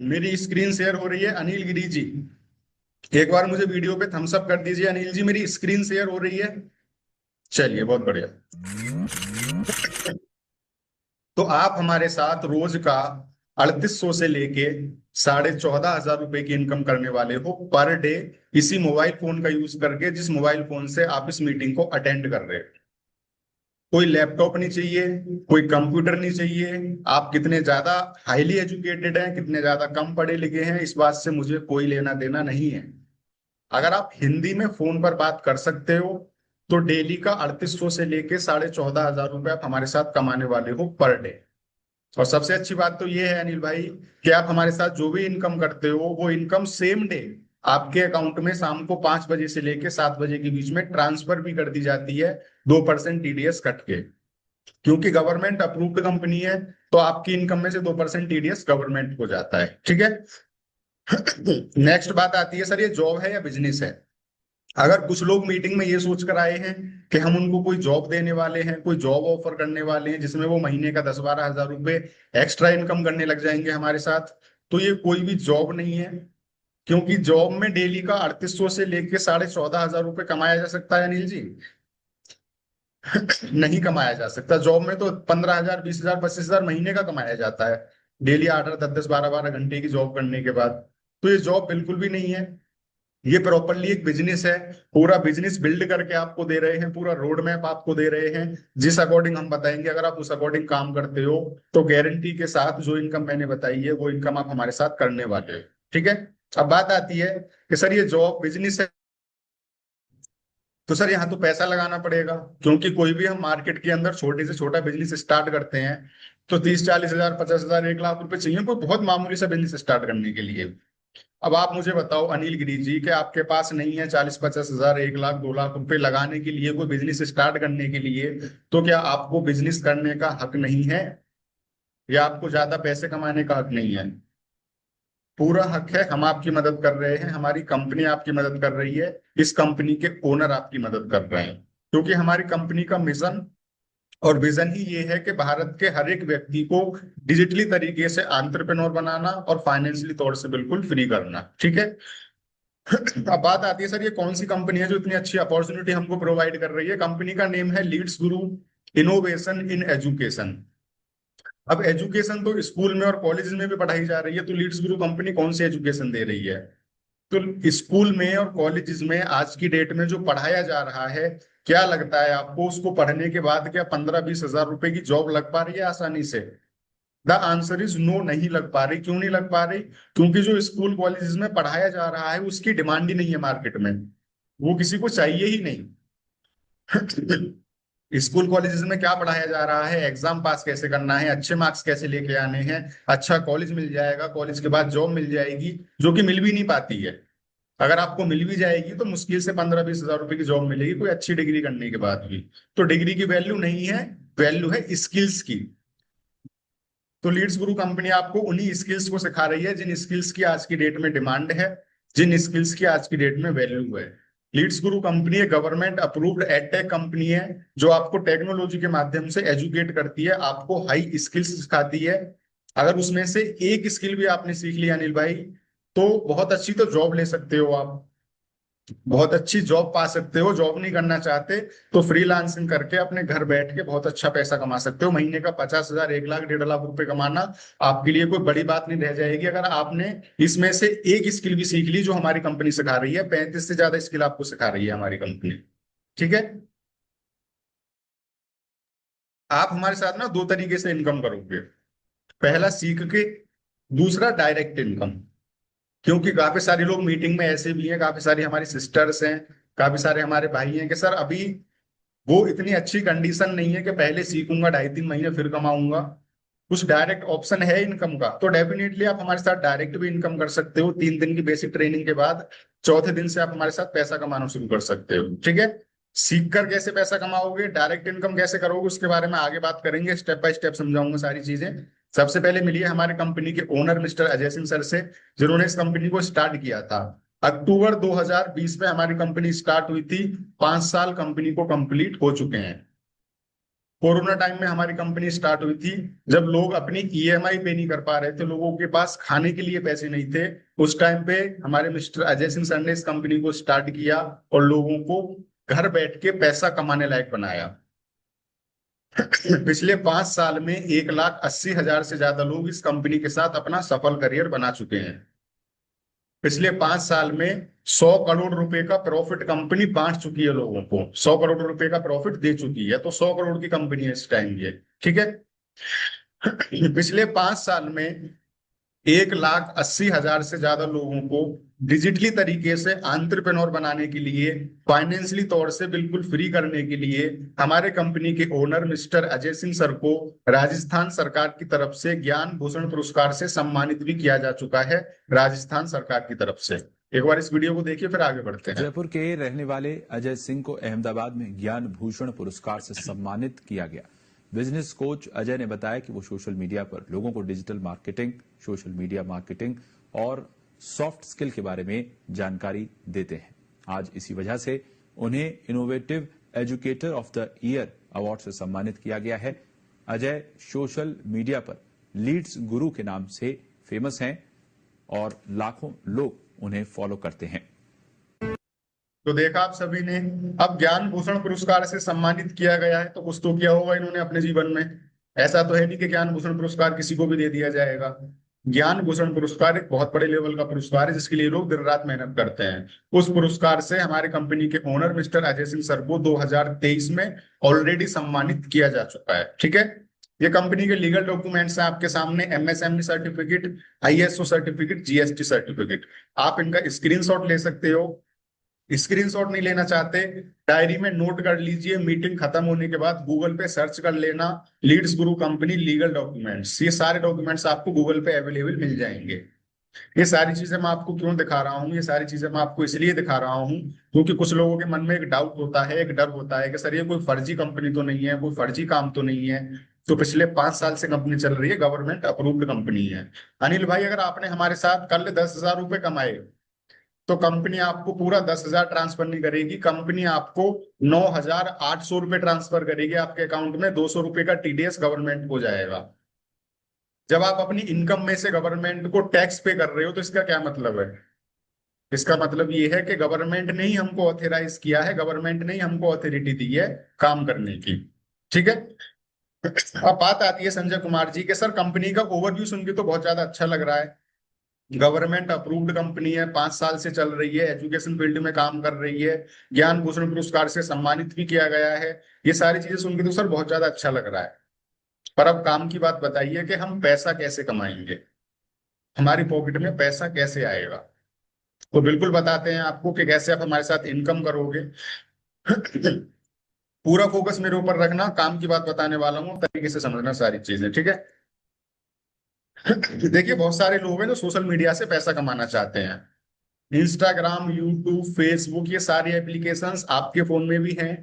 मेरी screen share हो रही है अनिल गिरी जी। एक बार मुझे वीडियो पे थम्स अप कर दीजिए अनिल जी, मेरी स्क्रीन शेयर हो रही है। चलिए, बहुत बढ़िया। तो आप हमारे साथ रोज का 3800 से लेके 14,500 रुपए की इनकम करने वाले हो पर डे, इसी मोबाइल फोन का यूज करके, जिस मोबाइल फोन से आप इस मीटिंग को अटेंड कर रहे हो। कोई लैपटॉप नहीं चाहिए, कोई कंप्यूटर नहीं चाहिए। आप कितने ज्यादा हाईली एजुकेटेड हैं, कितने ज्यादा कम पढ़े लिखे हैं, इस बात से मुझे कोई लेना देना नहीं है। अगर आप हिंदी में फोन पर बात कर सकते हो तो डेली का 3800 से लेके 14,500 रुपए आप हमारे साथ कमाने वाले हो पर डे। और सबसे अच्छी बात तो ये है अनिल भाई कि आप हमारे साथ जो भी इनकम करते हो वो इनकम सेम डे आपके अकाउंट में शाम को 5 बजे से लेके 7 बजे के बीच में ट्रांसफर भी कर दी जाती है, 2% टीडीएस कट के। क्योंकि गवर्नमेंट अप्रूव्ड कंपनी है तो आपकी इनकम में से 2% टीडीएस गवर्नमेंट को जाता है, ठीक है। नेक्स्ट बात आती है, सर ये जॉब है या बिजनेस है। अगर कुछ लोग मीटिंग में ये सोच कर आए हैं कि हम उनको कोई जॉब देने वाले हैं, कोई जॉब ऑफर करने वाले हैं जिसमें वो महीने का 10-12 हजार रुपए एक्स्ट्रा इनकम करने लग जाएंगे हमारे साथ, तो ये कोई भी जॉब नहीं है। क्योंकि जॉब में डेली का 3800 से लेके 14,500 रुपए कमाया जा सकता है अनिल जी। नहीं कमाया जा सकता। जॉब में तो 15,000, 20,000, 25,000 महीने का कमाया जाता है, डेली 8-8, 10-10, 12-12 घंटे की जॉब करने के बाद। तो ये जॉब बिल्कुल भी नहीं है, ये प्रॉपरली एक बिजनेस है। पूरा बिजनेस बिल्ड करके आपको दे रहे हैं, पूरा रोड मैप आपको दे रहे हैं, जिस अकॉर्डिंग हम बताएंगे अगर आप उस अकॉर्डिंग काम करते हो तो गारंटी के साथ जो इनकम मैंने बताई है वो इनकम आप हमारे साथ करने वाले हो, ठीक है। अब बात आती है कि सर ये जॉब बिजनेस है, तो सर यहाँ तो पैसा लगाना पड़ेगा। क्योंकि कोई भी हम मार्केट के अंदर छोटे से छोटा बिजनेस स्टार्ट करते हैं तो 30-40 हजार, 50,000, 1 लाख रुपए चाहिए कोई बहुत मामूली सा बिजनेस स्टार्ट करने के लिए। अब आप मुझे बताओ अनिल गिरी जी कि आपके पास नहीं है 40-50 हजार, 1 लाख, 2 लाख रुपए लगाने के लिए, कोई बिजनेस स्टार्ट करने के लिए, तो क्या आपको बिजनेस करने का हक नहीं है, या आपको ज्यादा पैसे कमाने का हक नहीं है। पूरा हक है। हम आपकी मदद कर रहे हैं, हमारी कंपनी आपकी मदद कर रही है, इस कंपनी के ओनर आपकी मदद कर रहे हैं। क्योंकि हमारी कंपनी का मिशन और विजन ही ये है कि भारत के हर एक व्यक्ति को डिजिटली तरीके से एंटरप्रेन्योर बनाना और फाइनेंशियली तौर से बिल्कुल फ्री करना, ठीक है। अब बात आती है, सर ये कौन सी कंपनी है जो इतनी अच्छी अपॉर्चुनिटी हमको प्रोवाइड कर रही है। कंपनी का नेम है Leeds Guru innovation in education. अब एजुकेशन तो स्कूल में और कॉलेज में भी पढ़ाई जा रही है, तो लीड्स गुरु कंपनी कौन सी एजुकेशन दे रही है। तो स्कूल में और कॉलेजेस में आज की डेट में जो पढ़ाया जा रहा है, क्या लगता है आपको उसको पढ़ने के बाद क्या 15-20 हजार रुपए की जॉब लग पा रही है आसानी से। द आंसर इज नो, नहीं लग पा रही। क्यों नहीं लग पा रही? क्योंकि जो स्कूल कॉलेजेस में पढ़ाया जा रहा है उसकी डिमांड ही नहीं है मार्केट में, वो किसी को चाहिए ही नहीं। स्कूल कॉलेजेस में क्या पढ़ाया जा रहा है, एग्जाम पास कैसे करना है, अच्छे मार्क्स कैसे लेके आने हैं, अच्छा कॉलेज मिल जाएगा, कॉलेज के बाद जॉब मिल जाएगी, जो कि मिल भी नहीं पाती है। अगर आपको मिल भी जाएगी तो मुश्किल से 15-20 हजार रुपए की जॉब मिलेगी कोई अच्छी डिग्री करने के बाद भी। तो डिग्री की वैल्यू नहीं है, वैल्यू है स्किल्स की। तो लीड्स गुरु कंपनी आपको उन्हीं स्किल्स को सिखा रही है जिन स्किल्स की आज की डेट में डिमांड है, जिन स्किल्स की आज की डेट में वैल्यू है। लीड्स गुरु कंपनी एक गवर्नमेंट अप्रूव्ड एडटेक कंपनी है जो आपको टेक्नोलॉजी के माध्यम से एजुकेट करती है, आपको हाई स्किल्स सिखाती है। अगर उसमें से एक स्किल भी आपने सीख लिया अनिल भाई, तो बहुत अच्छी तो जॉब ले सकते हो आप, बहुत अच्छी जॉब पा सकते हो। जॉब नहीं करना चाहते तो फ्रीलांसिंग करके अपने घर बैठ के बहुत अच्छा पैसा कमा सकते हो। महीने का 50,000, 1 लाख, 1.5 लाख रुपए कमाना आपके लिए कोई बड़ी बात नहीं रह जाएगी अगर आपने इसमें से एक स्किल भी सीख ली जो हमारी कंपनी सिखा रही है। 35 से ज्यादा स्किल आपको सिखा रही है हमारी कंपनी, ठीक है। आप हमारे साथ ना दो तरीके से इनकम करोगे, पहला सीख के, दूसरा डायरेक्ट इनकम। क्योंकि काफी सारे लोग मीटिंग में ऐसे भी हैं, काफी सारी हमारी सिस्टर्स हैं, काफी सारे हमारे भाई हैं कि सर अभी वो इतनी अच्छी कंडीशन नहीं है कि पहले सीखूंगा 2.5-3 महीने फिर कमाऊंगा। कुछ डायरेक्ट ऑप्शन है इनकम का, तो डेफिनेटली आप हमारे साथ डायरेक्ट भी इनकम कर सकते हो। 3 दिन की बेसिक ट्रेनिंग के बाद चौथे दिन से आप हमारे साथ पैसा कमाना शुरू कर सकते हो, ठीक है। सीख कर कैसे पैसा कमाओगे, डायरेक्ट इनकम कैसे करोगे, उसके बारे में आगे बात करेंगे, स्टेप बाय स्टेप समझाऊंगा सारी चीजें। सबसे पहले मिलिए हमारे कंपनी के owner mister Ajay Singh sir से, जिन्होंने इस कंपनी को स्टार्ट किया था। अक्टूबर 2020 में हमारी कंपनी स्टार्ट हुई थी, 5 साल कंपनी को कंप्लीट हो चुके हैं। कोरोना टाइम में हमारी कंपनी स्टार्ट हुई थी, जब लोग अपनी ईएमआई पे नहीं कर पा रहे थे, लोगों के पास खाने के लिए पैसे नहीं थे। उस टाइम पे हमारे मिस्टर अजय सिंह सर ने इस कंपनी को स्टार्ट किया और लोगों को घर बैठ के पैसा कमाने लायक बनाया। पिछले 5 साल में 1,80,000 से ज्यादा लोग इस कंपनी के साथ अपना सफल करियर बना चुके हैं। पिछले 5 साल में 100 करोड़ रुपए का प्रॉफिट कंपनी बांट चुकी है लोगों को, 100 करोड़ रुपए का प्रॉफिट दे चुकी है, तो 100 करोड़ की कंपनी है इस टाइम ये। ठीक है। पिछले 5 साल में 1,80,000 से ज्यादा लोगों को डिजिटली तरीके से एंटरप्रेन्योर बनाने के लिए, फाइनेंशियली तौर से बिल्कुल फ्री करने के लिए हमारे कंपनी के owner mister Ajay Singh sir को राजस्थान सरकार की तरफ से ज्ञान भूषण पुरस्कार से सम्मानित भी किया जा चुका है, राजस्थान सरकार की तरफ से। एक बार इस वीडियो को देखिए, फिर आगे बढ़ते हैं। जयपुर के रहने वाले अजय सिंह को अहमदाबाद में ज्ञान भूषण पुरस्कार से सम्मानित किया गया। बिजनेस कोच अजय ने बताया कि वो सोशल मीडिया पर लोगों को digital marketing, social media marketing और सॉफ्ट स्किल के बारे में जानकारी देते हैं। आज इसी वजह से उन्हें innovative educator of the year award से सम्मानित किया गया है। अजय सोशल मीडिया पर लीड्स गुरु के नाम से फेमस हैं और लाखों लोग उन्हें फॉलो करते हैं। तो देखा आप सभी ने, अब ज्ञान भूषण पुरस्कार से सम्मानित किया गया है तो कुछ तो किया होगा इन्होंने अपने जीवन में। ऐसा तो है नहीं कि ज्ञान भूषण पुरस्कार किसी को भी दे दिया जाएगा। ज्ञान भूषण पुरस्कार एक बहुत बड़े लेवल का पुरस्कार है जिसके लिए लोग दिन रात मेहनत करते हैं। उस पुरस्कार से हमारे कंपनी के owner mister Ajay Singh sir को 2023 में ऑलरेडी सम्मानित किया जा चुका है। ठीक है। ये कंपनी के लीगल डॉक्यूमेंट्स हैं आपके सामने, MSME certificate, ISO certificate, GST certificate. आप इनका स्क्रीनशॉट ले सकते हो। स्क्रीनशॉट नहीं लेना चाहते, डायरी में नोट कर लीजिए, मीटिंग खत्म होने के बाद गूगल पे सर्च कर लेना लीड्स गुरु कंपनी लीगल डॉक्यूमेंट्स। ये सारे डॉक्यूमेंट्स आपको गूगल पे अवेलेबल मिल जाएंगे। ये सारी चीजें मैं आपको क्यों दिखा रहा हूँ, ये सारी चीजें मैं आपको इसलिए दिखा रहा हूँ क्योंकि कुछ लोगों के मन में एक डाउट होता है, एक डर होता है कि सर ये कोई फर्जी कंपनी तो नहीं है, कोई फर्जी काम तो नहीं है। तो पिछले 5 साल से कंपनी चल रही है, गवर्नमेंट अप्रूव्ड कंपनी है। अनिल भाई, अगर आपने हमारे साथ कल 10,000 रुपए कमाए तो कंपनी आपको पूरा 10,000 ट्रांसफर नहीं करेगी, कंपनी आपको 9,800 रुपए ट्रांसफर करेगी आपके अकाउंट में। 200 रुपए का टीडीएस गवर्नमेंट हो जाएगा। जब आप अपनी इनकम में से गवर्नमेंट को टैक्स पे कर रहे हो तो इसका क्या मतलब है? इसका मतलब ये है कि गवर्नमेंट ने ही हमको ऑथराइज किया है, गवर्नमेंट ने ही हमको अथॉरिटी दी है काम करने की। ठीक है। अब बात आती है संजय कुमार जी के। सर कंपनी का ओवरव्यू सुन के तो बहुत ज्यादा अच्छा लग रहा है। गवर्नमेंट अप्रूव्ड कंपनी है, 5 साल से चल रही है, एजुकेशन फील्ड में काम कर रही है, ज्ञान भूषण पुरस्कार से सम्मानित भी किया गया है। ये सारी चीजें सुन के तो सर बहुत ज्यादा अच्छा लग रहा है। पर अब काम की बात बताइए कि हम पैसा कैसे कमाएंगे, हमारी पॉकेट में पैसा कैसे आएगा। तो बिल्कुल बताते हैं आपको कि कैसे आप हमारे साथ इनकम करोगे। पूरा फोकस मेरे ऊपर रखना, काम की बात बताने वाला हूँ, तरीके से समझना सारी चीजें। ठीक है। देखिए, बहुत सारे लोग हैं जो सोशल मीडिया से पैसा कमाना चाहते हैं। इंस्टाग्राम, यूट्यूब, फेसबुक, ये सारी एप्लीकेशंस आपके फोन में भी हैं।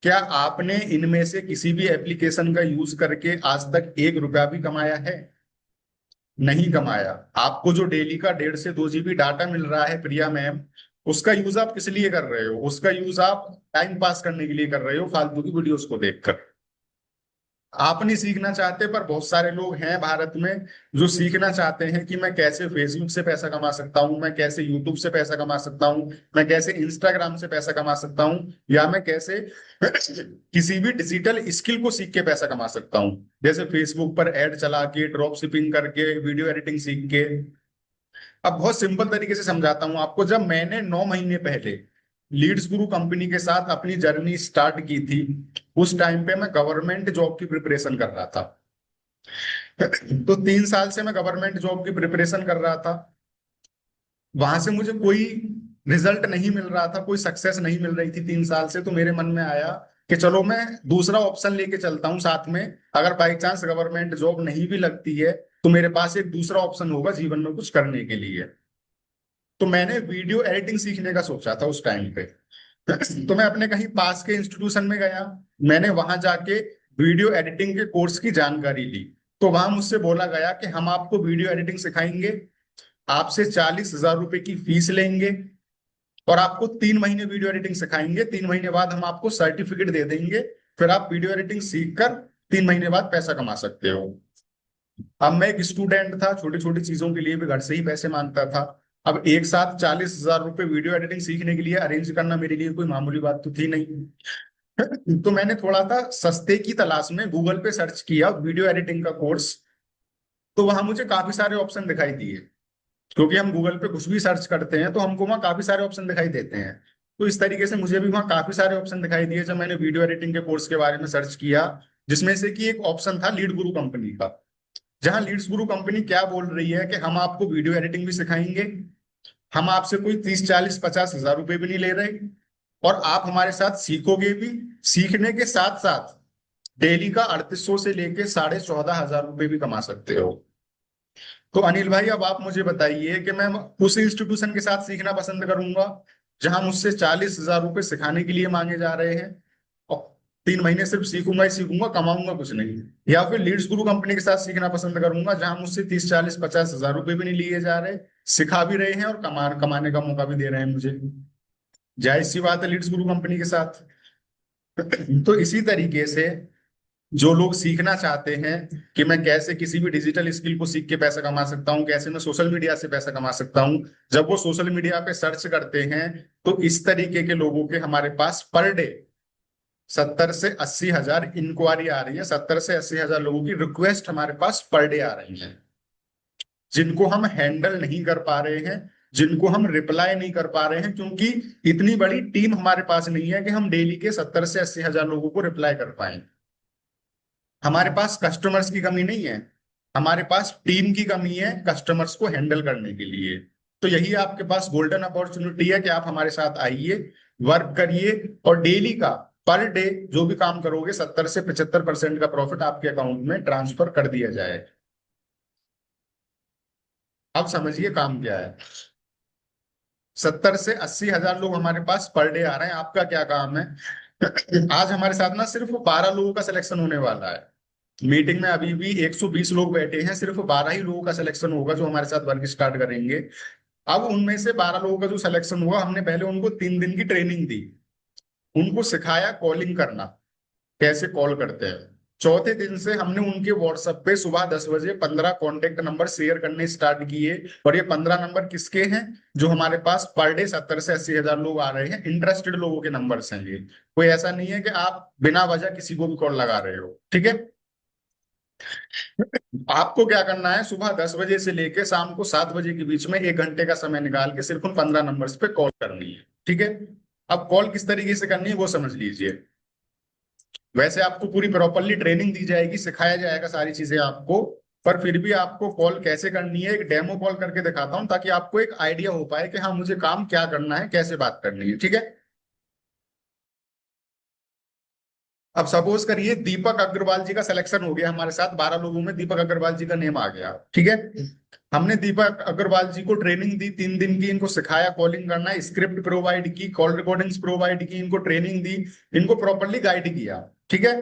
क्या आपने इनमें से किसी भी एप्लीकेशन का यूज करके आज तक 1 रुपया भी कमाया है? नहीं कमाया। आपको जो डेली का 1.5 से 2 GB डाटा मिल रहा है प्रिया मैम, उसका यूज आप किस लिए कर रहे हो? उसका यूज आप टाइम पास करने के लिए कर रहे हो, फालतू की वीडियोस को देखकर। आप नहीं सीखना चाहते, पर बहुत सारे लोग हैं भारत में जो सीखना चाहते हैं कि मैं कैसे फेसबुक से पैसा कमा सकता हूं, मैं कैसे यूट्यूब से पैसा कमा सकता हूं, मैं कैसे इंस्टाग्राम से पैसा कमा सकता हूं, या मैं कैसे किसी भी डिजिटल स्किल को सीख के पैसा कमा सकता हूं, जैसे फेसबुक पर एड चला के, ड्रॉप शिपिंग करके, वीडियो एडिटिंग सीख के। अब बहुत सिंपल तरीके से समझाता हूं आपको। जब मैंने 9 महीने पहले लीड्स गुरु कंपनी के साथ अपनी जर्नी स्टार्ट की थी, उस टाइम पे मैं गवर्नमेंट जॉब की प्रिपरेशन कर रहा था। तो 3 साल से मैं गवर्नमेंट जॉब की प्रिपरेशन कर रहा था। वहां से मुझे कोई रिजल्ट नहीं मिल रहा था, कोई सक्सेस नहीं मिल रही थी 3 साल से। तो मेरे मन में आया कि चलो मैं दूसरा ऑप्शन लेके चलता हूँ साथ में। अगर बाई चांस गवर्नमेंट जॉब नहीं भी लगती है तो मेरे पास एक दूसरा ऑप्शन होगा जीवन में कुछ करने के लिए। तो मैंने वीडियो एडिटिंग सीखने का सोचा था उस टाइम पे। तो मैं अपने कहीं पास के इंस्टीट्यूशन में गया, मैंने वहां जाके वीडियो एडिटिंग के कोर्स की जानकारी ली। तो वहां मुझसे बोला गया कि हम आपको वीडियो एडिटिंग सिखाएंगे, आपसे 40,000 रुपए की फीस लेंगे और आपको 3 महीने वीडियो एडिटिंग सिखाएंगे। 3 महीने बाद हम आपको सर्टिफिकेट दे देंगे फिर आप वीडियो एडिटिंग सीख कर 3 महीने बाद पैसा कमा सकते हो। अब मैं एक स्टूडेंट था, छोटी छोटी चीजों के लिए भी घर से ही पैसे मांगता था। अब एक साथ 40,000 रुपये वीडियो एडिटिंग सीखने के लिए अरेंज करना मेरे लिए कोई मामूली बात तो थी नहीं। तो मैंने थोड़ा सा सस्ते की तलाश में गूगल पे सर्च किया वीडियो एडिटिंग का कोर्स। तो वहां मुझे काफी सारे ऑप्शन दिखाई दिए, क्योंकि हम गूगल पे कुछ भी सर्च करते हैं तो हमको वहाँ काफी सारे ऑप्शन दिखाई देते हैं। तो इस तरीके से मुझे भी वहाँ काफी सारे ऑप्शन दिखाई दिए जब मैंने वीडियो एडिटिंग के कोर्स के बारे में सर्च किया, जिसमें से कि एक ऑप्शन था लीड गुरु कंपनी का। जहां लीड्स गुरु कंपनी क्या बोल रही है कि हम आपको वीडियो एडिटिंग भी सिखाएंगे, हम आपसे कोई 30, 40, 50 हजार रुपए भी नहीं ले रहे, और आप हमारे साथ सीखोगे भी। सीखने के साथ साथ डेली का 3800 से लेके 14,500 रुपए भी कमा सकते हो। तो अनिल भाई, अब आप मुझे बताइए कि मैं उस इंस्टीट्यूशन के साथ सीखना पसंद करूंगा जहां मुझसे 40,000 रुपए सिखाने के लिए मांगे जा रहे हैं, और 3 महीने सिर्फ सीखूंगा ही सीखूंगा, कमाऊंगा कुछ नहीं, या फिर लीड्स गुरु कंपनी के साथ सीखना पसंद करूंगा जहां मुझसे 30, 40, 50 हजार रुपए भी नहीं लिए जा रहे, सिखा भी रहे हैं और कमाने का मौका भी दे रहे हैं मुझे। जाहिर सी बात है लीड्स गुरु कंपनी के साथ। तो इसी तरीके से जो लोग सीखना चाहते हैं कि मैं कैसे किसी भी डिजिटल स्किल को सीख के पैसा कमा सकता हूँ, कैसे मैं सोशल मीडिया से पैसा कमा सकता हूँ, जब वो सोशल मीडिया पे सर्च करते हैं तो इस तरीके के लोगों के हमारे पास पर डे 70 से 80 हजार इंक्वायरी आ रही है। 70 से 80 हजार लोगों की रिक्वेस्ट हमारे पास पर डे आ रही है, जिनको हम हैंडल नहीं कर पा रहे हैं, जिनको हम रिप्लाई नहीं कर पा रहे हैं, क्योंकि इतनी बड़ी टीम हमारे पास नहीं है कि हम डेली के 70 से 80 हजार लोगों को रिप्लाई कर पाए। हमारे पास कस्टमर्स की कमी नहीं है, हमारे पास टीम की कमी है कस्टमर्स को हैंडल करने के लिए। तो यही आपके पास गोल्डन अपॉर्चुनिटी है कि आप हमारे साथ आइए, वर्क करिए, और डेली का पर डे जो भी काम करोगे 70 से 75% का प्रॉफिट आपके अकाउंट में ट्रांसफर कर दिया जाए। अब समझिए काम क्या है। 70 से 80 हजार लोग हमारे पास पर डे आ रहे हैं, आपका क्या काम है। आज हमारे साथ ना सिर्फ 12 लोगों का सिलेक्शन होने वाला है। मीटिंग में अभी भी 120 लोग बैठे हैं, सिर्फ 12 ही लोगों का सिलेक्शन होगा जो हमारे साथ वर्क स्टार्ट करेंगे। अब उनमें से 12 लोगों का जो सिलेक्शन हुआ, हमने पहले उनको 3 दिन की ट्रेनिंग दी, उनको सिखाया कॉलिंग करना, कैसे कॉल करते हैं। चौथे दिन से हमने उनके व्हाट्सएप पे सुबह 10 बजे 15 कॉन्टेक्ट नंबर शेयर करने स्टार्ट किए। और ये 15 नंबर किसके हैं? जो हमारे पास पर डे 70 से 80 हजार लोग आ रहे हैं, इंटरेस्टेड लोगों के नंबर हैं ये। कोई ऐसा नहीं है कि आप बिना वजह किसी को भी कॉल लगा रहे हो, ठीक है। आपको क्या करना है, सुबह 10 बजे से लेके शाम को 7 बजे के बीच में 1 घंटे का समय निकाल के सिर्फ उन 15 नंबर्स पे कॉल करनी है, ठीक है। अब कॉल किस तरीके से करनी है वो समझ लीजिए। वैसे आपको पूरी प्रॉपरली ट्रेनिंग दी जाएगी, सिखाया जाएगा सारी चीजें आपको, पर फिर भी आपको कॉल कैसे करनी है एक डेमो कॉल करके दिखाता हूं, ताकि आपको एक आइडिया हो पाए कि हाँ मुझे काम क्या करना है, कैसे बात करनी है, ठीक है। अब सपोज करिए दीपक अग्रवाल जी का सिलेक्शन हो गया हमारे साथ, 12 लोगों में दीपक अग्रवाल जी का नेम आ गया, ठीक है। हमने दीपक अग्रवाल जी को ट्रेनिंग दी 3 दिन की, इनको सिखाया कॉलिंग करना, स्क्रिप्ट प्रोवाइड की, कॉल रिकॉर्डिंग्स प्रोवाइड की, इनको ट्रेनिंग दी, इनको प्रॉपरली गाइड किया, ठीक है।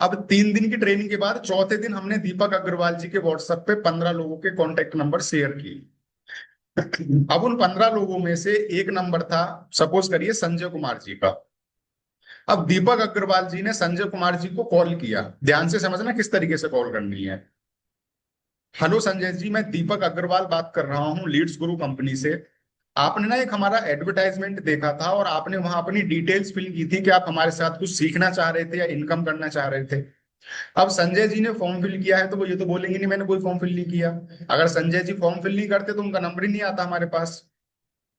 अब 3 दिन की ट्रेनिंग के बाद चौथे दिन हमने दीपक अग्रवाल जी के व्हाट्सएप पे 15 लोगों के कॉन्टेक्ट नंबर शेयर किए। अब उन 15 लोगों में से एक नंबर था, सपोज करिए संजय कुमार जी का। अब दीपक अग्रवाल जी ने संजय कुमार जी को कॉल किया, ध्यान से समझना किस तरीके से कॉल करनी है। हेलो संजय जी, मैं दीपक अग्रवाल बात कर रहा हूँ लीड्स गुरु कंपनी से। आपने ना एक हमारा एडवर्टाइजमेंट देखा था और आपने वहां अपनी डिटेल्स फिल की थी कि आप हमारे साथ कुछ सीखना चाह रहे थे या इनकम करना चाह रहे थे। अब संजय जी ने फॉर्म फिल किया है तो वो ये तो बोलेंगे नहीं मैंने कोई फॉर्म फिल नहीं किया। अगर संजय जी फॉर्म फिल नहीं करते तो उनका नंबर ही नहीं आता हमारे पास,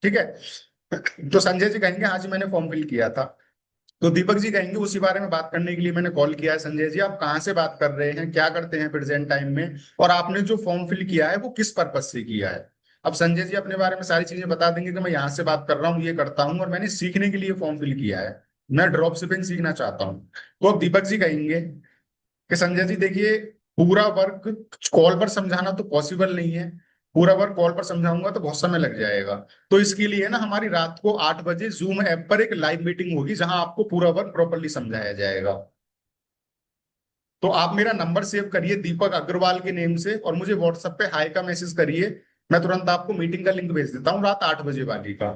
ठीक है। तो संजय जी कहेंगे हाँ जी मैंने फॉर्म फिल किया था। तो दीपक जी कहेंगे उसी बारे में बात करने के लिए मैंने कॉल किया है। संजय जी आप कहाँ से बात कर रहे हैं, क्या करते हैं प्रेजेंट टाइम में, और आपने जो फॉर्म फिल किया है वो किस पर्पज से किया है। अब संजय जी अपने बारे में सारी चीजें बता देंगे कि मैं यहाँ से बात कर रहा हूँ, ये करता हूँ, और मैंने सीखने के लिए फॉर्म फिल किया है, मैं ड्रॉप शिपिंग सीखना चाहता हूँ। तो अब दीपक जी कहेंगे कि संजय जी देखिए, पूरा वर्क कॉल पर समझाना तो पॉसिबल नहीं है, पूरा वर्क कॉल पर समझाऊंगा तो बहुत समय लग जाएगा। तो इसके लिए ना हमारी रात को 8 बजे जूम ऐप पर एक लाइव मीटिंग होगी जहां आपको पूरा वर्क प्रॉपरली समझाया जाएगा। तो आप मेरा नंबर सेव करिए दीपक अग्रवाल के नेम से और मुझे व्हाट्सएप पे हाई का मैसेज करिए, मैं तुरंत आपको मीटिंग का लिंक भेज देता हूँ रात 8 बजे वाली का।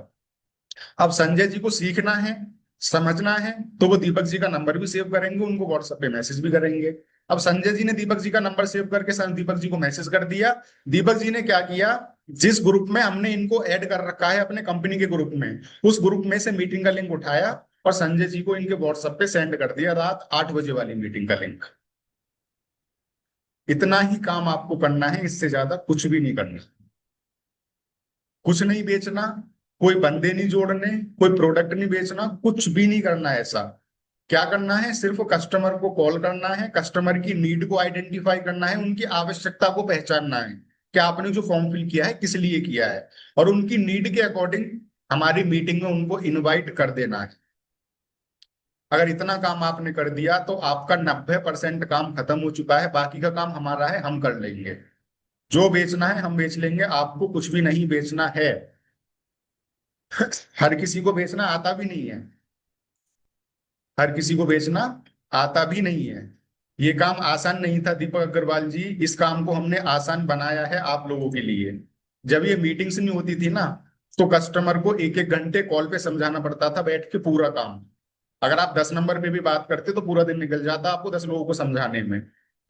अब संजय जी को सीखना है, समझना है तो वो दीपक जी का नंबर भी सेव करेंगे, उनको व्हाट्सएप पे मैसेज भी करेंगे। अब संजय जी ने दीपक जी का नंबर सेव करके दीपक जी को मैसेज कर दिया। दीपक जी ने क्या किया, जिस ग्रुप में हमने इनको ऐड कर रखा है अपने कंपनी के ग्रुप में, उस ग्रुप में से मीटिंग का लिंक उठाया और संजय जी को इनके व्हाट्सएप पे सेंड कर दिया रात 8 बजे वाली मीटिंग का लिंक। इतना ही काम आपको करना है, इससे ज्यादा कुछ भी नहीं करना। कुछ नहीं बेचना, कोई बंदे नहीं जोड़ने, कोई प्रोडक्ट नहीं बेचना, कुछ भी नहीं करना है ऐसा। क्या करना है, सिर्फ कस्टमर को कॉल करना है, कस्टमर की नीड को आइडेंटिफाई करना है, उनकी आवश्यकता को पहचानना है कि आपने जो फॉर्म फिल किया है किस लिए किया है, और उनकी नीड के अकॉर्डिंग हमारी मीटिंग में उनको इनवाइट कर देना है। अगर इतना काम आपने कर दिया तो आपका 90% काम खत्म हो चुका है, बाकी का काम हमारा है, हम कर लेंगे। जो बेचना है हम बेच लेंगे, आपको कुछ भी नहीं बेचना है। हर किसी को बेचना आता भी नहीं है, हर किसी को बेचना आता भी नहीं है। ये काम आसान नहीं था दीपक अग्रवाल जी, इस काम को हमने आसान बनाया है आप लोगों के लिए। जब ये मीटिंग्स नहीं होती थी ना, तो कस्टमर को 1-1 घंटे कॉल पे समझाना पड़ता था बैठ के पूरा काम। अगर आप 10 नंबर पे भी बात करते तो पूरा दिन निकल जाता आपको 10 लोगों को समझाने में।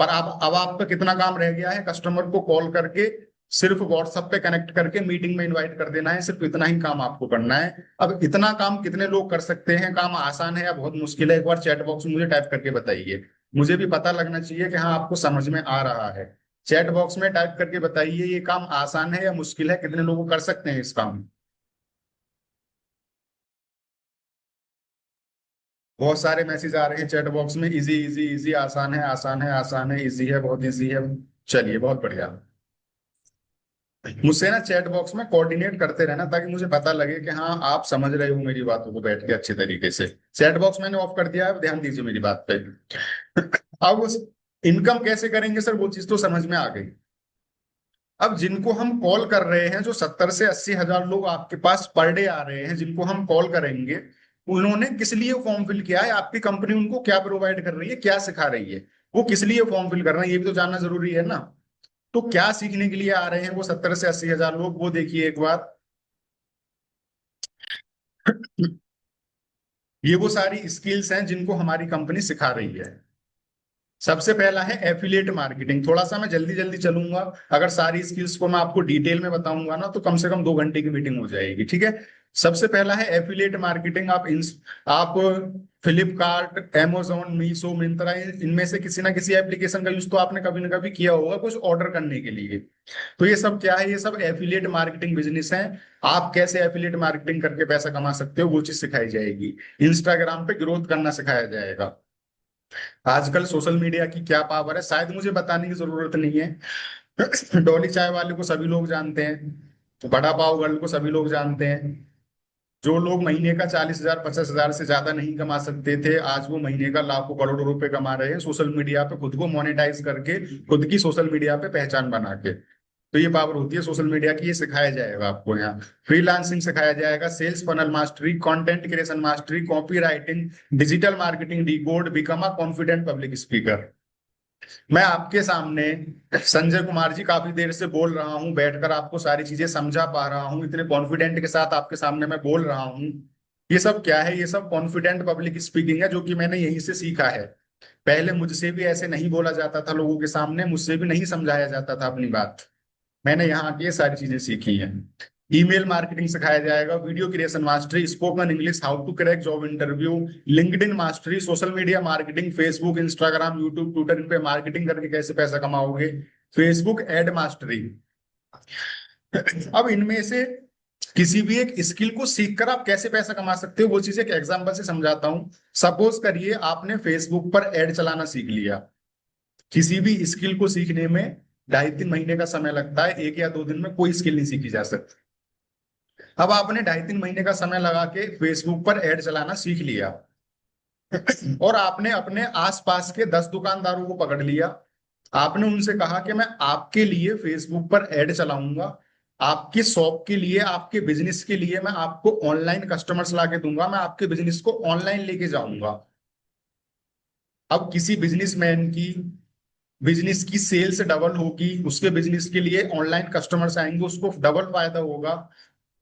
पर अब आपका कितना काम रह गया है, कस्टमर को कॉल करके सिर्फ व्हाट्सएप पे कनेक्ट करके मीटिंग में इनवाइट कर देना है, सिर्फ इतना ही काम आपको करना है। अब इतना काम कितने लोग कर सकते हैं, काम आसान है या बहुत मुश्किल है, एक बार चैट बॉक्स में मुझे टाइप करके बताइए। मुझे भी पता लगना चाहिए कि हाँ आपको समझ में आ रहा है। चैट बॉक्स में टाइप करके बताइए ये काम आसान है या मुश्किल है, कितने लोग कर सकते हैं इस काम। बहुत सारे मैसेज आ रहे हैं चैट बॉक्स में, इजी इजी इजी, आसान है आसान है आसान है, इजी है बहुत इजी है। चलिए बहुत बढ़िया। मुझसे ना चैट बॉक्स में कोऑर्डिनेट करते रहना ताकि मुझे पता लगे कि हाँ आप समझ रहे हो मेरी बातों को बैठ के अच्छे तरीके से। चैट बॉक्स मैंने ऑफ कर दिया है, ध्यान दीजिए मेरी बात पे। अब उस इनकम कैसे करेंगे सर, वो चीज तो समझ में आ गई। अब जिनको हम कॉल कर रहे हैं, जो 70 से 80 हजार लोग आपके पास पर डे आ रहे हैं जिनको हम कॉल करेंगे, उन्होंने किस लिए फॉर्म फिल किया है, आपकी कंपनी उनको क्या प्रोवाइड कर रही है, क्या सिखा रही है, वो किस लिए फॉर्म फिल कर रहे हैं, ये भी तो जानना जरूरी है ना। तो क्या सीखने के लिए आ रहे हैं वो 70 से 80 हजार लोग, वो देखिए एक बार। ये वो सारी स्किल्स हैं जिनको हमारी कंपनी सिखा रही है। सबसे पहला है एफिलिएट मार्केटिंग। थोड़ा सा मैं जल्दी जल्दी चलूंगा, अगर सारी स्किल्स को मैं आपको डिटेल में बताऊंगा ना तो कम से कम 2 घंटे की मीटिंग हो जाएगी, ठीक है। सबसे पहला है एफिलिएट मार्केटिंग। आप फ्लिपकार्ट, amazon, मीशो, मिंत्रा, इनमें से किसी ना किसी एप्लीकेशन का यूज तो आपने कभी ना कभी किया होगा कुछ ऑर्डर करने के लिए। तो ये सब क्या है, ये सब एफिलिएट मार्केटिंग बिजनेस है। आप कैसे एफिलिएट मार्केटिंग करके पैसा कमा सकते हो वो चीज सिखाई जाएगी। इंस्टाग्राम पे ग्रोथ करना सिखाया जाएगा। आजकल सोशल मीडिया की क्या पावर है शायद मुझे बताने की जरूरत नहीं है। डॉली चाय वाले को सभी लोग जानते हैं, बड़ा पाव गर्ल को सभी लोग जानते हैं। जो लोग महीने का 40 हजार 50 हजार से ज्यादा नहीं कमा सकते थे, आज वो महीने का लाखों करोड़ों रुपए कमा रहे हैं सोशल मीडिया पे, खुद को मोनेटाइज करके, खुद की सोशल मीडिया पे पहचान बना के। तो ये पावर होती है सोशल मीडिया की, ये सिखाया जाएगा आपको यहाँ। फ्रीलांसिंग सिखाया जाएगा, sales funnel mastery, content creation mastery, copy writing, digital marketing, decode, become a confident public speaker. मैं आपके सामने संजय कुमार जी काफी देर से बोल रहा हूँ, बैठकर आपको सारी चीजें समझा पा रहा हूँ, इतने कॉन्फिडेंट के साथ आपके सामने मैं बोल रहा हूँ। ये सब क्या है, ये सब कॉन्फिडेंट पब्लिक स्पीकिंग है जो कि मैंने यहीं से सीखा है। पहले मुझसे भी ऐसे नहीं बोला जाता था लोगों के सामने, मुझसे भी नहीं समझाया जाता था अपनी बात। मैंने यहाँ आके ये सारी चीजें सीखी हैं। ईमेल मार्केटिंग सिखाया जाएगा, video creation mastery, spoken English, how to crack job interview, LinkedIn mastery, social media marketing, Facebook, Instagram, YouTube, Twitter, इन पे मार्केटिंग करके कैसे पैसा कमाओगे, फेसबुक एड मास्टरी। अब इनमें से किसी भी एक स्किल को सीखकर आप कैसे पैसा कमा सकते हो वो चीज एक एग्जांपल से समझाता हूं। सपोज करिए आपने फेसबुक पर एड चलाना सीख लिया। किसी भी स्किल को सीखने में 2.5-3 महीने का समय लगता है, 1 या 2 दिन में कोई स्किल नहीं सीखी जा सकती। अब आपने 2.5-3 महीने का समय लगा के फेसबुक पर एड चलाना सीख लिया, और आपने अपने आसपास के 10 दुकानदारों को पकड़ लिया। आपने उनसे कहा कि मैं आपके लिए फेसबुक पर एड चलाऊंगा, आपकी शॉप के लिए, आपके बिजनेस के लिए मैं आपको ऑनलाइन कस्टमर्स ला के दूंगा, मैं आपके बिजनेस को ऑनलाइन लेके जाऊंगा। अब किसी बिजनेसमैन की बिजनेस की सेल्स डबल होगी, उसके बिजनेस के लिए ऑनलाइन कस्टमर्स आएंगे, उसको डबल फायदा होगा,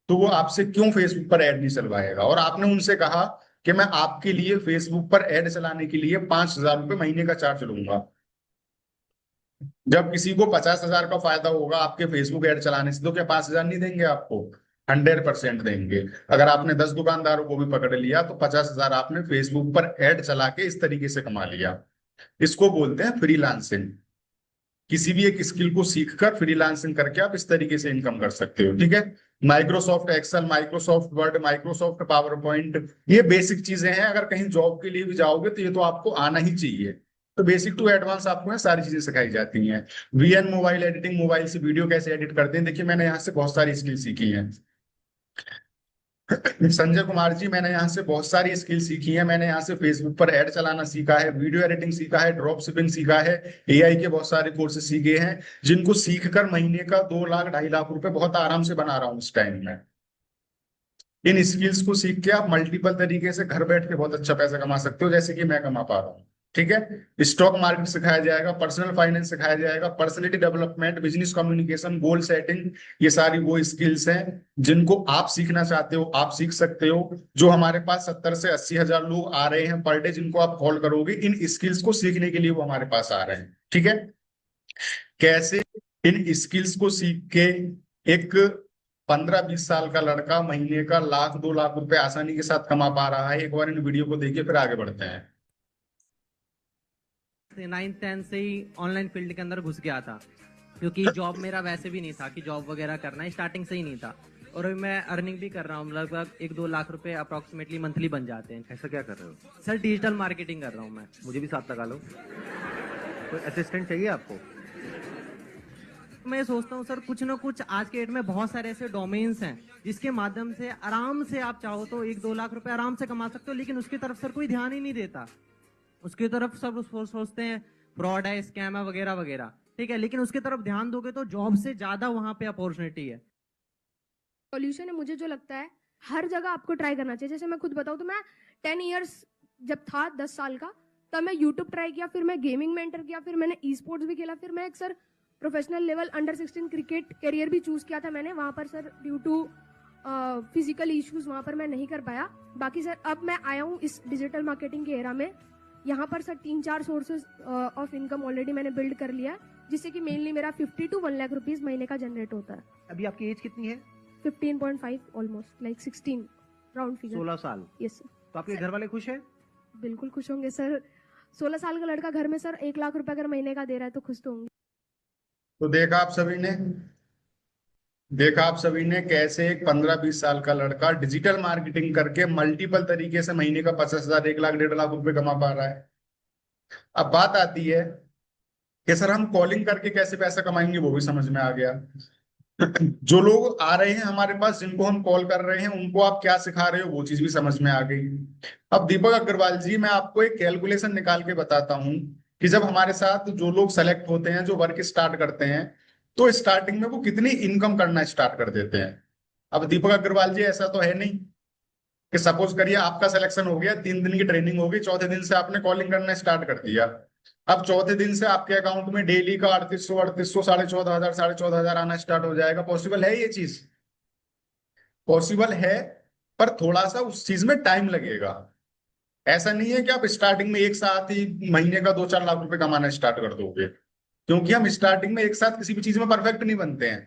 तो वो आपसे क्यों फेसबुक पर ऐड नहीं चलवाएगा। और आपने उनसे कहा कि मैं आपके लिए फेसबुक पर ऐड चलाने के लिए 5,000 रुपये महीने का चार्ज लूंगा। जब किसी को 50,000 का फायदा होगा आपके फेसबुक ऐड चलाने से, तो क्या 5,000 नहीं देंगे आपको? 100% देंगे। अगर आपने 10 दुकानदारों को भी पकड़ लिया तो 50,000 आपने फेसबुक पर ऐड चला के इस तरीके से कमा लिया। इसको बोलते हैं फ्रीलांसिंग। किसी भी एक स्किल को सीखकर फ्रीलांसिंग करके आप इस तरीके से इनकम कर सकते हो। ठीक है। Microsoft Excel, Microsoft Word, Microsoft PowerPoint, ये बेसिक चीजें हैं। अगर कहीं जॉब के लिए भी जाओगे तो ये तो आपको आना ही चाहिए। तो बेसिक टू एडवांस आपको ये सारी चीजें सिखाई जाती हैं। वीएन मोबाइल एडिटिंग, मोबाइल से वीडियो कैसे एडिट करते हैं, देखिए मैंने यहाँ से बहुत सारी स्किल सीखी है। संजय कुमार जी, मैंने यहाँ से बहुत सारी स्किल सीखी है। मैंने यहाँ से फेसबुक पर ऐड चलाना सीखा है, वीडियो एडिटिंग सीखा है, ड्रॉप शिपिंग सीखा है, एआई के बहुत सारे कोर्सेज सीखे हैं, जिनको सीख कर महीने का 2 लाख 2.5 लाख रुपए बहुत आराम से बना रहा हूँ इस टाइम में। इन स्किल्स को सीख के आप मल्टीपल तरीके से घर बैठ के बहुत अच्छा पैसा कमा सकते हो, जैसे कि मैं कमा पा रहा हूँ। ठीक है। स्टॉक मार्केट सिखाया जाएगा, पर्सनल फाइनेंस सिखाया जाएगा, personality development, business communication, goal setting, ये सारी वो स्किल्स हैं जिनको आप सीखना चाहते हो, आप सीख सकते हो। जो हमारे पास 70 से 80 हजार लोग आ रहे हैं पर डे, जिनको आप कॉल करोगे, इन स्किल्स को सीखने के लिए वो हमारे पास आ रहे हैं। ठीक है। कैसे इन स्किल्स को सीख के एक 15-20 साल का लड़का महीने का 1 लाख 2 लाख रुपए आसानी के साथ कमा पा रहा है, एक बार इन वीडियो को देखिए, फिर आगे बढ़ते हैं। 9th 10th से ही ऑनलाइन फील्ड के अंदर घुस गया था, क्योंकि जॉब मेरा वैसे भी नहीं था कि जॉब वगैरह करना है, स्टार्टिंग से ही नहीं था। और अभी मैं अर्निंग भी कर रहा हूँ, लगभग 1-2 लाख रुपए अप्रोक्सीमेटली मंथली बन जाते हैं। ऐसा क्या कर रहे हो? सर डिजिटल मार्केटिंग कर रहा हूँ मैं। मुझे भी साथ लगा लो। कोई असिस्टेंट चाहिए आपको? मैं सोचता हूँ सर, कुछ ना कुछ आज के डेट में बहुत सारे ऐसे डोमेन्स हैं जिसके माध्यम से आराम से आप चाहो तो 1-2 लाख रुपए आराम से कमा सकते हो, लेकिन उसकी तरफ सर कोई ध्यान ही नहीं देता। उसकी तरफ सब सोचते हैं फ्रॉड है, स्कैम है, वगैरह वगैरह। ठीक है, लेकिन उसकी तरफ ध्यान दोगे तो जॉब से ज्यादा वहां पे अपॉर्चुनिटी है। सॉल्यूशन है, मुझे जो लगता है हर जगह आपको ट्राई करना चाहिए। जैसे मैं खुद बताऊं तो मैं 10 इयर्स जब था, 10 साल का, तब मैं यूट्यूब ट्राई किया, फिर मैं गेमिंग में एंटर किया, फिर मैंने ई स्पोर्ट्स भी खेला, फिर मैं एक sir professional level under 16 cricket career भी चूज किया था मैंने। वहां पर sir due to physical issues वहां पर मैं नहीं कर पाया। बाकी सर अब मैं आया हूँ इस डिजिटल मार्केटिंग के एरा में। यहाँ पर sir 3-4 sources of income already मैंने बिल्ड कर लिया है, जिससे कि मेनली मेरा 50 to 1 लाख रुपीज महीने का जनरेट होता है। अभी आपकी एज कितनी है? 15.5, ऑलमोस्ट लाइक 16 राउंड फिगर। 16 साल। Yes sir. तो आपके घर वाले खुश हैं? बिल्कुल खुश होंगे सर। 16 साल का लड़का घर में सर 1 लाख रुपए अगर महीने का दे रहा है तो खुश तो होंगे। तो देखा आप सभी ने कैसे एक 15-20 साल का लड़का डिजिटल मार्केटिंग करके मल्टीपल तरीके से महीने का 50,000, 1 लाख 1.5 लाख रुपए कमा पा रहा है। अब बात आती है कि सर हम कॉलिंग करके कैसे पैसा कमाएंगे, वो भी समझ में आ गया। जो लोग आ रहे हैं हमारे पास, जिनको हम कॉल कर रहे हैं, उनको आप क्या सिखा रहे हो, वो चीज भी समझ में आ गई। अब दीपक अग्रवाल जी, मैं आपको एक कैलकुलेशन निकाल के बताता हूं कि जब हमारे साथ जो लोग सेलेक्ट होते हैं, जो वर्क स्टार्ट करते हैं, तो स्टार्टिंग में वो कितनी इनकम करना स्टार्ट कर देते हैं। अब दीपक अग्रवाल जी, ऐसा तो है नहीं कि सपोज करिए आपका सिलेक्शन हो गया, 3 दिन की ट्रेनिंग होगी, चौथे दिन से आपने कॉलिंग करना स्टार्ट कर दिया। अब चौथे दिन से आपके अकाउंट में डेली का 3800 14,500 14,500 आना स्टार्ट हो जाएगा। पॉसिबल है ये चीज? पॉसिबल है, पर थोड़ा सा उस चीज में टाइम लगेगा। ऐसा नहीं है कि आप स्टार्टिंग में एक साथ ही महीने का 2-4 लाख रुपए कमाना स्टार्ट कर दोगे, क्योंकि हम स्टार्टिंग में एक साथ किसी भी चीज में परफेक्ट नहीं बनते हैं,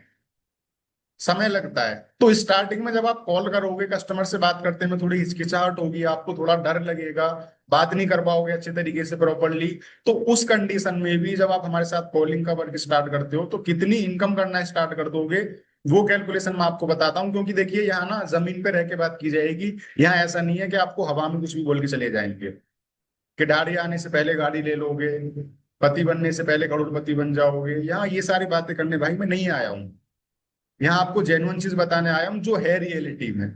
समय लगता है। तो स्टार्टिंग में जब आप कॉल करोगे, कस्टमर से बात करते में थोड़ी हिचकिचाहट होगी, आपको थोड़ा डर लगेगा, बात नहीं कर पाओगे अच्छे तरीके से प्रॉपरली। तो उस कंडीशन में भी जब आप हमारे साथ कॉलिंग का वर्क स्टार्ट करते हो, तो कितनी इनकम करना स्टार्ट कर दोगे, वो कैलकुलेशन मैं आपको बताता हूँ। क्योंकि देखिए, यहाँ ना जमीन पे रह के बात की जाएगी। यहाँ ऐसा नहीं है कि आपको हवा में कुछ भी बोल के चले जाएंगे कि गाड़ी आने से पहले गाड़ी ले लोगे, पति बनने से पहले करोड़पति बन जाओगे। यहाँ ये सारी बातें करने भाई मैं नहीं आया हूँ। यहाँ आपको जेन्युइन चीज बताने आया हूँ जो है रियलिटी में।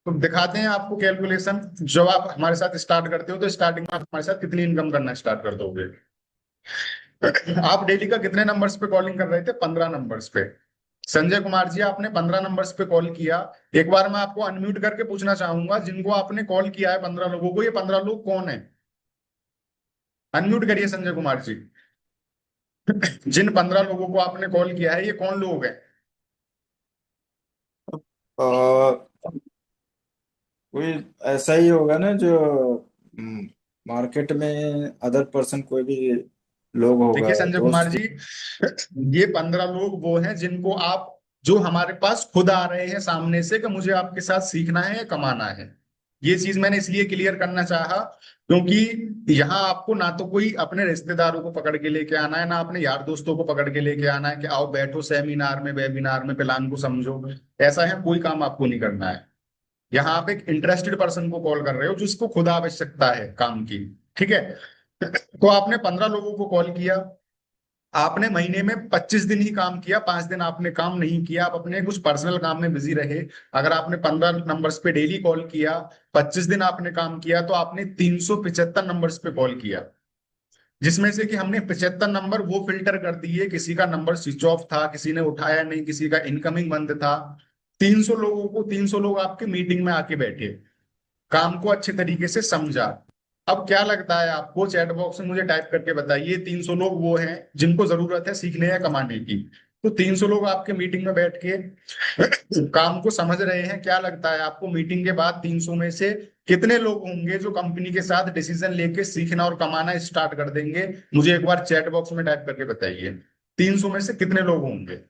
तो दिखाते हैं आपको कैलकुलेशन। जब आप हमारे साथ स्टार्ट करते हो, तो स्टार्टिंग में आप हमारे साथ कितनी इनकम करना स्टार्ट कर दोगे। आप डेली का कितने नंबर्स पे कॉलिंग कर रहे थे? 15 नंबर्स पे। संजय कुमार जी, आपने 15 नंबर्स पे कॉल किया। एक बार मैं आपको अनम्यूट करके पूछना चाहूंगा, जिनको आपने कॉल किया है 15 लोगों को, ये 15 लोग कौन है? अनम्यूट करिए संजय कुमार जी। जिन 15 लोगों को आपने कॉल किया है, ये कौन लोग हैं? अ, कोई ऐसा ही होगा ना जो मार्केट में अदर पर्सन कोई भी लोग होगा, देखिए संजय कुमार दोस्त। जी, ये 15 लोग वो हैं जिनको आप, जो हमारे पास खुद आ रहे हैं सामने से कि मुझे आपके साथ सीखना है या कमाना है। ये चीज मैंने इसलिए क्लियर करना चाहा क्योंकि यहाँ आपको ना तो कोई अपने रिश्तेदारों को पकड़ के लेके आना है, ना अपने यार दोस्तों को पकड़ के लेके आना है कि आओ बैठो सेमिनार में वेबिनार में प्लान को समझो। ऐसा है, कोई काम आपको नहीं करना है। यहाँ आप एक इंटरेस्टेड पर्सन को कॉल कर रहे हो जिसको खुद आवश्यकता है काम की। ठीक है। तो आपने 15 लोगों को कॉल किया, आपने महीने में 25 दिन ही काम किया, 5 दिन आपने काम नहीं किया, आप अपने कुछ पर्सनल काम में बिजी रहे। अगर आपने 15 नंबर्स पे डेली कॉल किया, 25 दिन आपने काम किया, तो आपने 375 नंबर्स पे कॉल किया, जिसमें से कि हमने 75 नंबर वो फिल्टर कर दिए, किसी का नंबर स्विच ऑफ था, किसी ने उठाया नहीं, किसी का इनकमिंग बंद था। 300 लोगों को, 300 लोग आपके मीटिंग में आके बैठे, काम को अच्छे तरीके से समझा। अब क्या लगता है आपको, चैट बॉक्स में मुझे टाइप करके बताइए, 300 लोग वो हैं जिनको जरूरत है सीखने या कमाने की। तो 300 लोग आपके मीटिंग में बैठ के काम को समझ रहे हैं। क्या लगता है आपको, मीटिंग के बाद 300 में से कितने लोग होंगे जो कंपनी के साथ डिसीजन लेके सीखना और कमाना स्टार्ट कर देंगे? मुझे एक बार चैट बॉक्स में टाइप करके बताइए, 300 में से कितने लोग होंगे?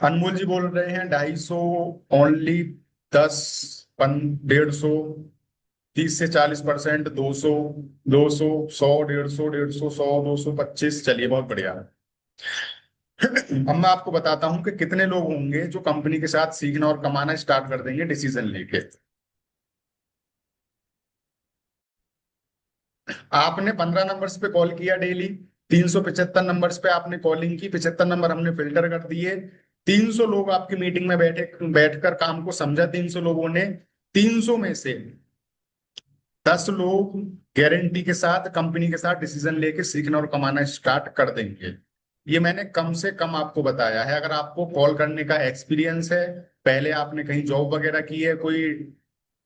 अनमोल जी बोल रहे हैं 250, ओनली 10, 150, 30 से 40%, 200, 200, 100, 150, 150, 100, 225। चलिए बहुत बढ़िया। अब मैं आपको बताता हूं कि कितने लोग होंगे जो कंपनी के साथ सीखना और कमाना स्टार्ट कर देंगे डिसीजन लेके। आपने 15 नंबर्स पे कॉल किया डेली, 375 नंबर्स पे आपने कॉलिंग की, 75 नंबर हमने फिल्टर कर दिए। 300 लोग आपकी मीटिंग में बैठकर काम को समझा, 300 लोगों ने। 300 में से 10 लोग गारंटी के साथ कंपनी के साथ डिसीजन लेके सीखना और कमाना स्टार्ट कर देंगे। ये मैंने कम से कम आपको बताया है। अगर आपको कॉल करने का एक्सपीरियंस है, पहले आपने कहीं जॉब वगैरह की है कोई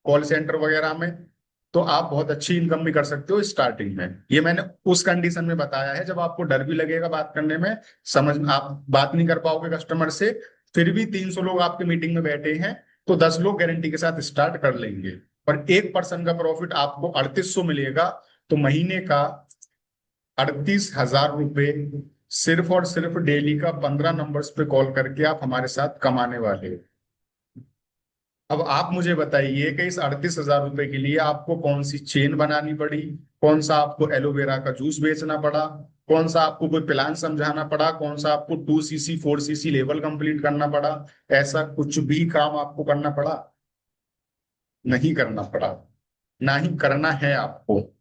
कॉल सेंटर वगैरह में, तो आप बहुत अच्छी इनकम भी कर सकते हो स्टार्टिंग में। ये मैंने उस कंडीशन में बताया है जब आपको डर भी लगेगा बात करने में, समझ आप बात नहीं कर पाओगे कस्टमर से, फिर भी 300 लोग आपके मीटिंग में बैठे हैं, तो 10 लोग गारंटी के साथ स्टार्ट कर लेंगे। और एक पर्सन का प्रॉफिट आपको 3800 मिलेगा। तो महीने का 38,000 रुपए सिर्फ और सिर्फ डेली का 15 नंबर्स पे कॉल करके आप हमारे साथ कमाने वाले हो। अब आप मुझे बताइए कि इस 38,000 रुपए के लिए आपको कौन सी चेन बनानी पड़ी, कौन सा आपको एलोवेरा का जूस बेचना पड़ा, कौन सा आपको कोई प्लान समझाना पड़ा, कौन सा आपको 2cc 4cc लेवल कंप्लीट करना पड़ा? ऐसा कुछ भी काम आपको करना पड़ा? नहीं करना पड़ा, ना ही करना है आपको।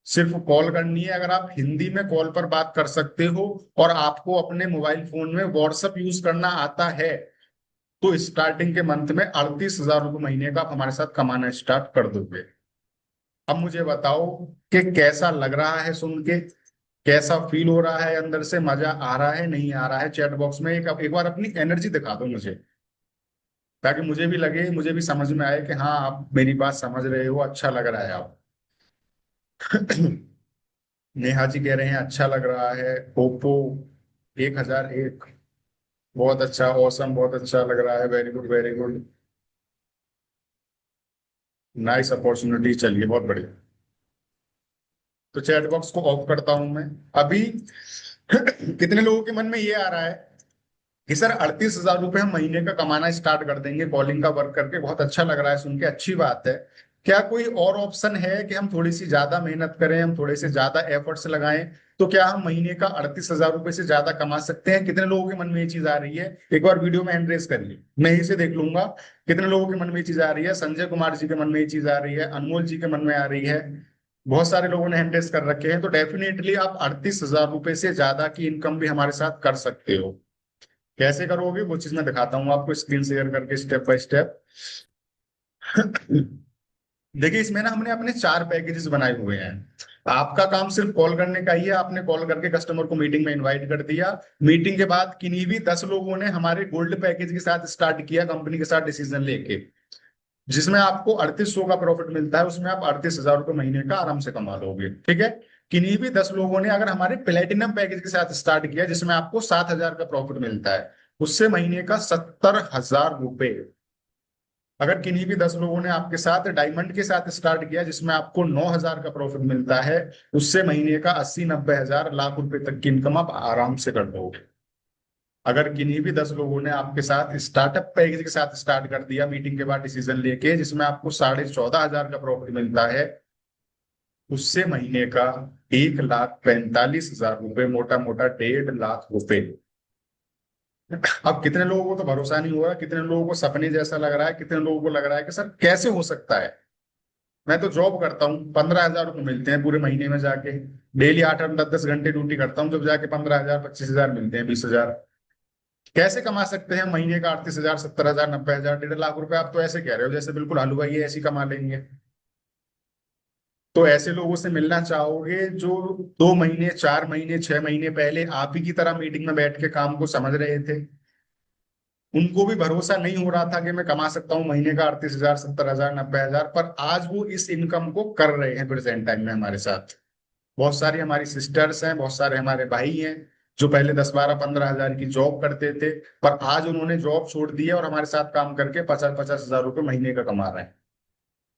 सिर्फ कॉल करनी है। अगर आप हिंदी में कॉल पर बात कर सकते हो और आपको अपने मोबाइल फोन में व्हाट्सएप यूज करना आता है, तो स्टार्टिंग के मंथ में 38,000 रुपये महीने का आप हमारे साथ कमाना स्टार्ट कर दोगे। अब मुझे बताओ कि कैसा लग रहा है सुन के, कैसा फील हो रहा है अंदर से, मजा आ रहा है नहीं आ रहा है? चैट बॉक्स में एक बार अपनी एनर्जी दिखा दो मुझे, ताकि मुझे भी लगे, मुझे भी समझ में आए कि हाँ आप मेरी बात समझ रहे हो, अच्छा लग रहा है आप। नेहा जी कह रहे हैं अच्छा लग रहा है। ओप्पो 1001, बहुत अच्छा, ऑसम, बहुत अच्छा लग रहा है, very good very good, nice opportunity. चलिए बहुत बढ़िया। तो चैट बॉक्स को ऑफ करता हूं मैं अभी। कितने लोगों के मन में ये आ रहा है कि सर 38,000 रुपये हम महीने का कमाना स्टार्ट कर देंगे कॉलिंग का वर्क करके, बहुत अच्छा लग रहा है सुन के, अच्छी बात है। क्या कोई और ऑप्शन है कि हम थोड़ी सी ज्यादा मेहनत करें, हम थोड़े से ज्यादा एफर्ट्स लगाएं, तो क्या हम महीने का 38,000 रुपये से ज्यादा कमा सकते हैं? कितने लोगों के मन में ये चीज आ रही है? एक बार वीडियो में हैंड रेस करिए, मैं इसे देख लूंगा। कितने लोगों के मन में ये चीज आ रही है? संजय कुमार जी के मन में ये चीज आ रही है, अनमोल जी के मन में आ रही है, बहुत सारे लोगों ने हैंड रेस कर रखे हैं। तो डेफिनेटली आप 38,000 रुपये से ज्यादा की इनकम भी हमारे साथ कर सकते हो। कैसे करोगे वो चीज मैं दिखाता हूँ आपको स्क्रीन शेयर करके स्टेप बाय स्टेप। देखिए इसमें ना हमने अपने 4 पैकेजेस बनाए हुए हैं। आपका काम सिर्फ कॉल करने का ही है। आपने कॉल करके कस्टमर को मीटिंग में इनवाइट कर दिया। मीटिंग के बाद किन्हीं भी 10 लोगों ने हमारे गोल्ड पैकेज के साथ स्टार्ट किया कंपनी के साथ डिसीजन लेके, जिसमें आपको 3800 का प्रॉफिट मिलता है, उसमें आप 38,000 रुपये महीने का आराम से कमा लोगे। ठीक है। किन्हीं भी 10 लोगों ने अगर हमारे प्लेटिनम पैकेज के साथ स्टार्ट किया, जिसमें आपको 7,000 का प्रॉफिट मिलता है, उससे महीने का 70,000 रुपये अगर किन्हीं भी 10 लोगों ने आपके साथ डायमंड के साथ स्टार्ट किया जिसमें आपको 9,000 का प्रॉफिट मिलता है, उससे महीने का 80-90 हजार लाख रुपए तक की इनकम आप आराम से कर लोगे। अगर किन्हीं भी 10 लोगों ने आपके साथ स्टार्टअप पैकेज के साथ स्टार्ट कर दिया मीटिंग के बाद डिसीजन लेके, जिसमें आपको 14,500 का प्रॉफिट मिलता है, उससे महीने का 1,45,000 रुपए, मोटा मोटा 1.5 लाख रुपए। अब कितने लोगों को तो भरोसा नहीं हो रहा, कितने लोगों को सपने जैसा लग रहा है, कितने लोगों को लग रहा है कि सर कैसे हो सकता है। मैं तो जॉब करता हूँ, 15,000 रुपये मिलते हैं पूरे महीने में जाके, डेली 8-10 घंटे ड्यूटी करता हूँ, जब जाके 15,000 25,000 मिलते हैं, 20,000। कैसे कमा सकते हैं महीने का 38,000 70,000 90,000 1.5 लाख रुपए? आप तो ऐसे कह रहे हो जैसे बिल्कुल हलवाई है, ऐसे ही कमा लेंगे। तो ऐसे लोगों से मिलना चाहोगे जो 2 महीने 4 महीने 6 महीने पहले आप ही की तरह मीटिंग में बैठ के काम को समझ रहे थे, उनको भी भरोसा नहीं हो रहा था कि मैं कमा सकता हूँ महीने का 38,000 70,000 90,000, पर आज वो इस इनकम को कर रहे हैं प्रेजेंट टाइम में हमारे साथ। बहुत सारी हमारी सिस्टर्स हैं, बहुत सारे हमारे भाई हैं जो पहले 10-12-15 हजार की जॉब करते थे, पर आज उन्होंने जॉब छोड़ दी है और हमारे साथ काम करके 50-50 हजार रुपये महीने का कमा रहे हैं।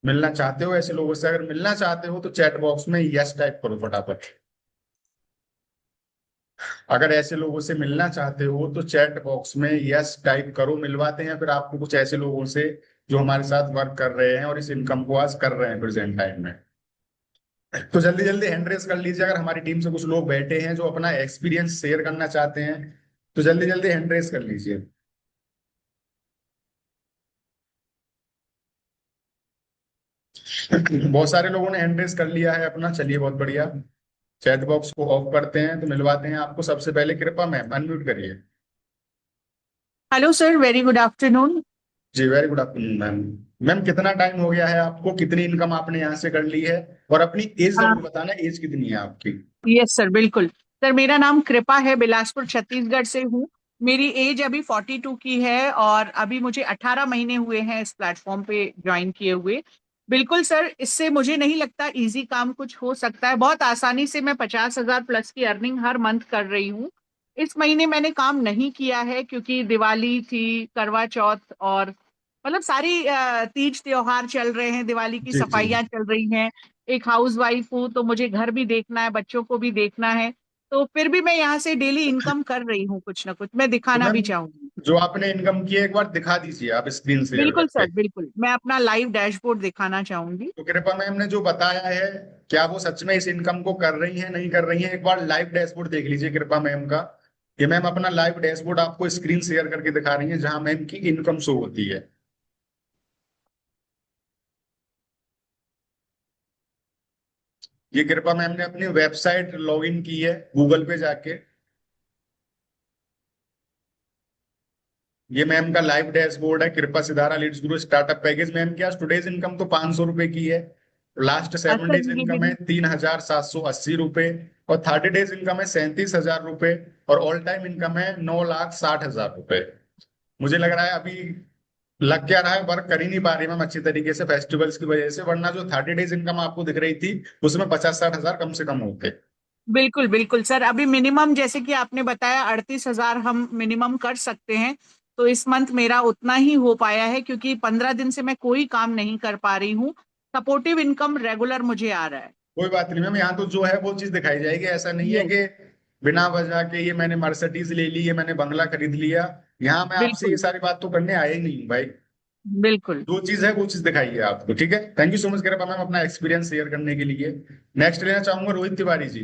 मिलना चाहते हो ऐसे लोगों से? अगर मिलना चाहते हो तो चैट बॉक्स में यस टाइप करो फटाफट। अगर ऐसे लोगों से मिलना चाहते हो तो चैट बॉक्स में यस टाइप करो, मिलवाते हैं फिर आपको कुछ ऐसे लोगों से जो हमारे साथ वर्क कर रहे हैं और इस इनकम को आज कर रहे हैं प्रेजेंट टाइम में। तो जल्दी जल्दी हैंड रेस कर लीजिए। अगर हमारी टीम से कुछ लोग बैठे हैं जो अपना एक्सपीरियंस शेयर करना चाहते हैं तो जल्दी जल्दी हैंड रेस कर लीजिए। बहुत सारे लोगों ने हैंड रेस कर लिया है अपना, चलिए बहुत बढ़िया। चैट बॉक्स को ऑफ करते हैं तो मिलवाते हैं आपको। सबसे पहले कृपा मैम अनम्यूट करिए। Hello sir, very good afternoon. जी very good afternoon ma'am. Ma'am कितना टाइम हो गया है आपको, कितनी इनकम आपने यहाँ से कर ली है, और अपनी एज जरूर बताना, एज कितनी है आपकी? यस सर, बिल्कुल सर। मेरा नाम कृपा है, बिलासपुर छत्तीसगढ़ से हूँ। मेरी एज अभी 42 की है और अभी मुझे 18 महीने हुए हैं इस प्लेटफॉर्म पे ज्वाइन किए हुए। बिल्कुल सर, इससे मुझे नहीं लगता इजी काम कुछ हो सकता है। बहुत आसानी से मैं 50,000 प्लस की अर्निंग हर मंथ कर रही हूँ। इस महीने मैंने काम नहीं किया है क्योंकि दिवाली थी, करवा चौथ और मतलब सारी तीज त्योहार चल रहे हैं, दिवाली की जी जी। सफाइयां चल रही हैं। एक हाउस वाइफ हूँ तो मुझे घर भी देखना है, बच्चों को भी देखना है। तो फिर भी मैं यहाँ से डेली इनकम कर रही हूँ, कुछ ना कुछ मैं तो दिखाना मैम भी चाहूंगी। जो आपने इनकम की है एक बार दिखा दीजिए आप स्क्रीन शेयर बिल्कुल करके। सर, बिल्कुल मैं अपना लाइव डैशबोर्ड दिखाना चाहूंगी। तो कृपा मैम ने जो बताया है, क्या वो सच में इस इनकम को कर रही हैं नहीं कर रही हैं? एक बार लाइव डैशबोर्ड देख लीजिए कृपा मैम का। ये मैम अपना लाइव डैशबोर्ड आपको स्क्रीन शेयर करके दिखा रही है जहां मैम की इनकम शो होती है। ये कृपा मैम ने अपनी वेबसाइट लॉगिन की है गूगल पे जाके। ये मैम का लाइव डैशबोर्ड है, कृपा सिधारा लीड्स गुरु स्टार्टअप पैकेज। मैम क्या टुडेज इनकम तो 500 रुपए की है, लास्ट 7 डेज सर ये इनकम है मेरी 3,780 रुपए, और 30 डेज इनकम है 37,000 रुपए, और ऑल टाइम इनकम है 9,60,000 रुपए। मुझे लग रहा है अभी लग क्या रहा है, वर्क कर ही नहीं पा रही मैम अच्छी तरीके से फेस्टिवल्स की वजह से, वरना जो 30 डेज इनकम आपको दिख रही थी उसमें 50-60 हजार कम से कम होते। बिल्कुल बिल्कुल सर, अभी मिनिमम जैसे कि आपने बताया 38,000 हम मिनिमम कर सकते हैं। तो इस मंथ मेरा उतना ही हो पाया है क्योंकि 15 दिन से मैं कोई काम नहीं कर पा रही हूँ। सपोर्टिव इनकम रेगुलर मुझे आ रहा है। कोई बात नहीं मैम, यहाँ तो जो है वो चीज दिखाई जाएगी। ऐसा नहीं है यस, कि बिना वजह के ये मैंने मर्सिडीज ले ली, ये मैंने बंगला खरीद लिया। यहाँ मैं आपसे ये बिल्कुल सारी बात तो करने आया ही नहीं हूँ भाई। बिल्कुल। जो चीज है वो चीज दिखाइए आपको, ठीक है? Thank you so much Kripa ma'am अपना एक्सपीरियंस शेयर करने के लिए। नेक्स्ट लेना चाहूंगा Rohit Tiwari ji.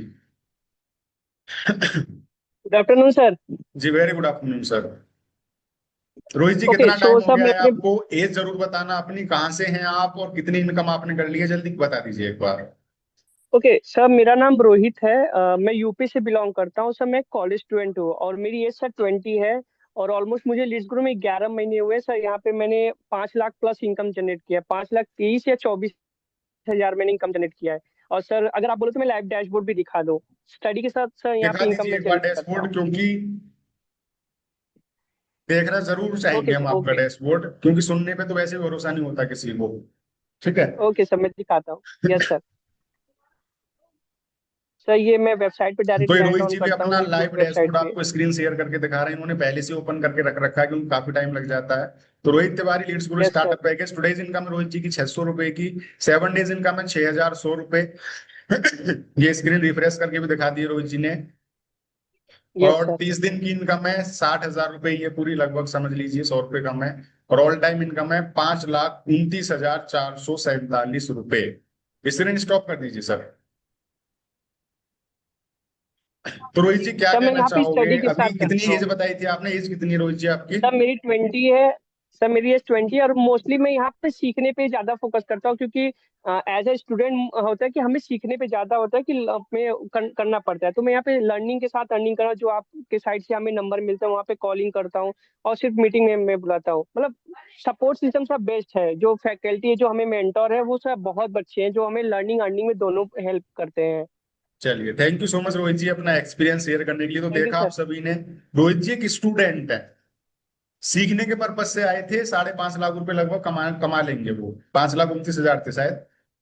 Good afternoon sir. जी very good afternoon sir. Rohit ji okay कितना सो टाइम हो सर गया मैं है अपने आपको? एज जरूर बताना अपनी, कहाँ से हैं आप और कितनी इनकम आपने कर ली है, जल्दी बता दीजिए एक बार। ओके सर, मेरा नाम रोहित है। मैं यूपी से बिलोंग करता हूँ सर। मैं कॉलेज स्टूडेंट हूँ और मेरी एज सर 20 है। और ऑलमोस्ट मुझे लीड्स ग्रुप में 11 महीने हुए सर। यहाँ पे मैंने 5 लाख प्लस इनकम जनरेट किया है। 5,23,000 या 24,000 मैंने इनकम जनरेट किया है। और सर अगर आप बोलो तो मैं लाइव डैशबोर्ड भी दिखा दूँ स्टडी के साथ सर। यहाँ दिखा पे इनकम दीजिए मैं एक बार जनरेट करता डैशबोर्ड, हूँ। क्योंकि देखना जरूर चाहेंगे ओके हम सर, आपका ओके डैशबोर्ड, क्योंकि सुनने पे तो वैसे ही भरोसा नहीं होता किसी को। ठीक है। ओके सर, मैं दिखाता हूँ। Yes sir. सर ये मैं वेबसाइट पे तो डायरेक्ट ये लैंड रोहित ऑन जी भी करता अपना हूँ लाइव यूट्यूब वेबसाइट डैशबोर्ड पे। आपको स्क्रीन शेयर करके दिखा रहे हैं। इन्होंने पहले से ओपन करके रख रखा है क्योंकि काफी टाइम लग जाता है। तो Rohit Tiwari Leads Guru yes sir. Startup package, today's income Rohit ji की 600 रुपए की, 7 डेज इनकम है 6100 रुपए। ये स्क्रीन रिफ्रेश करके भी दिखा दी रोहित जी ने। यस और सर। 30 दिन की इनकम है 60,000 रुपए, ये पूरी लगभग समझ लीजिए 100 रुपए कम है। और ऑल टाइम इनकम है 5,29,447 रुपए। स्क्रीन स्टॉप कर दीजिए सर। तो रोहित जी क्या सर मैं कहना यहाँ पे चाहोगे? स्टडी के साथ अभी करता कितनी हूँ। एज बताई थी आपने? एज कितनी है रोहित जी आपकी? सर मेरी 20 है। सर मेरी एज 20 है, और मोस्टली मैं यहाँ पे सीखने पे ज्यादा फोकस करता हूँ, क्योंकि एज ए स्टूडेंट होता है कि हमें सीखने पे ज्यादा होता है कि करना पड़ता है। तो मैं यहाँ पे लर्निंग के साथ अर्निंग करना, जो आपके साइड से हमें नंबर मिलता है वहाँ पे कॉलिंग करता हूँ, और सिर्फ मीटिंग में मैं बुलाता हूँ। मतलब सपोर्ट सिस्टम सब बेस्ट है, जो फैकल्टी है, जो हमें मेंटोर है, वो सब बहुत अच्छे हैं, जो हमें लर्निंग अर्निंग में दोनों हेल्प करते हैं। चलिए, thank you so much Rohit ji अपना एक्सपीरियंस शेयर करने के लिए। तो थैंक यू देखा आप सर। सभी ने, रोहित जी एक स्टूडेंट है, सीखने के पर्पज से आए थे। 5.5 लाख रुपए लगभग कमा लेंगे वो, 5,29,000 थे शायद।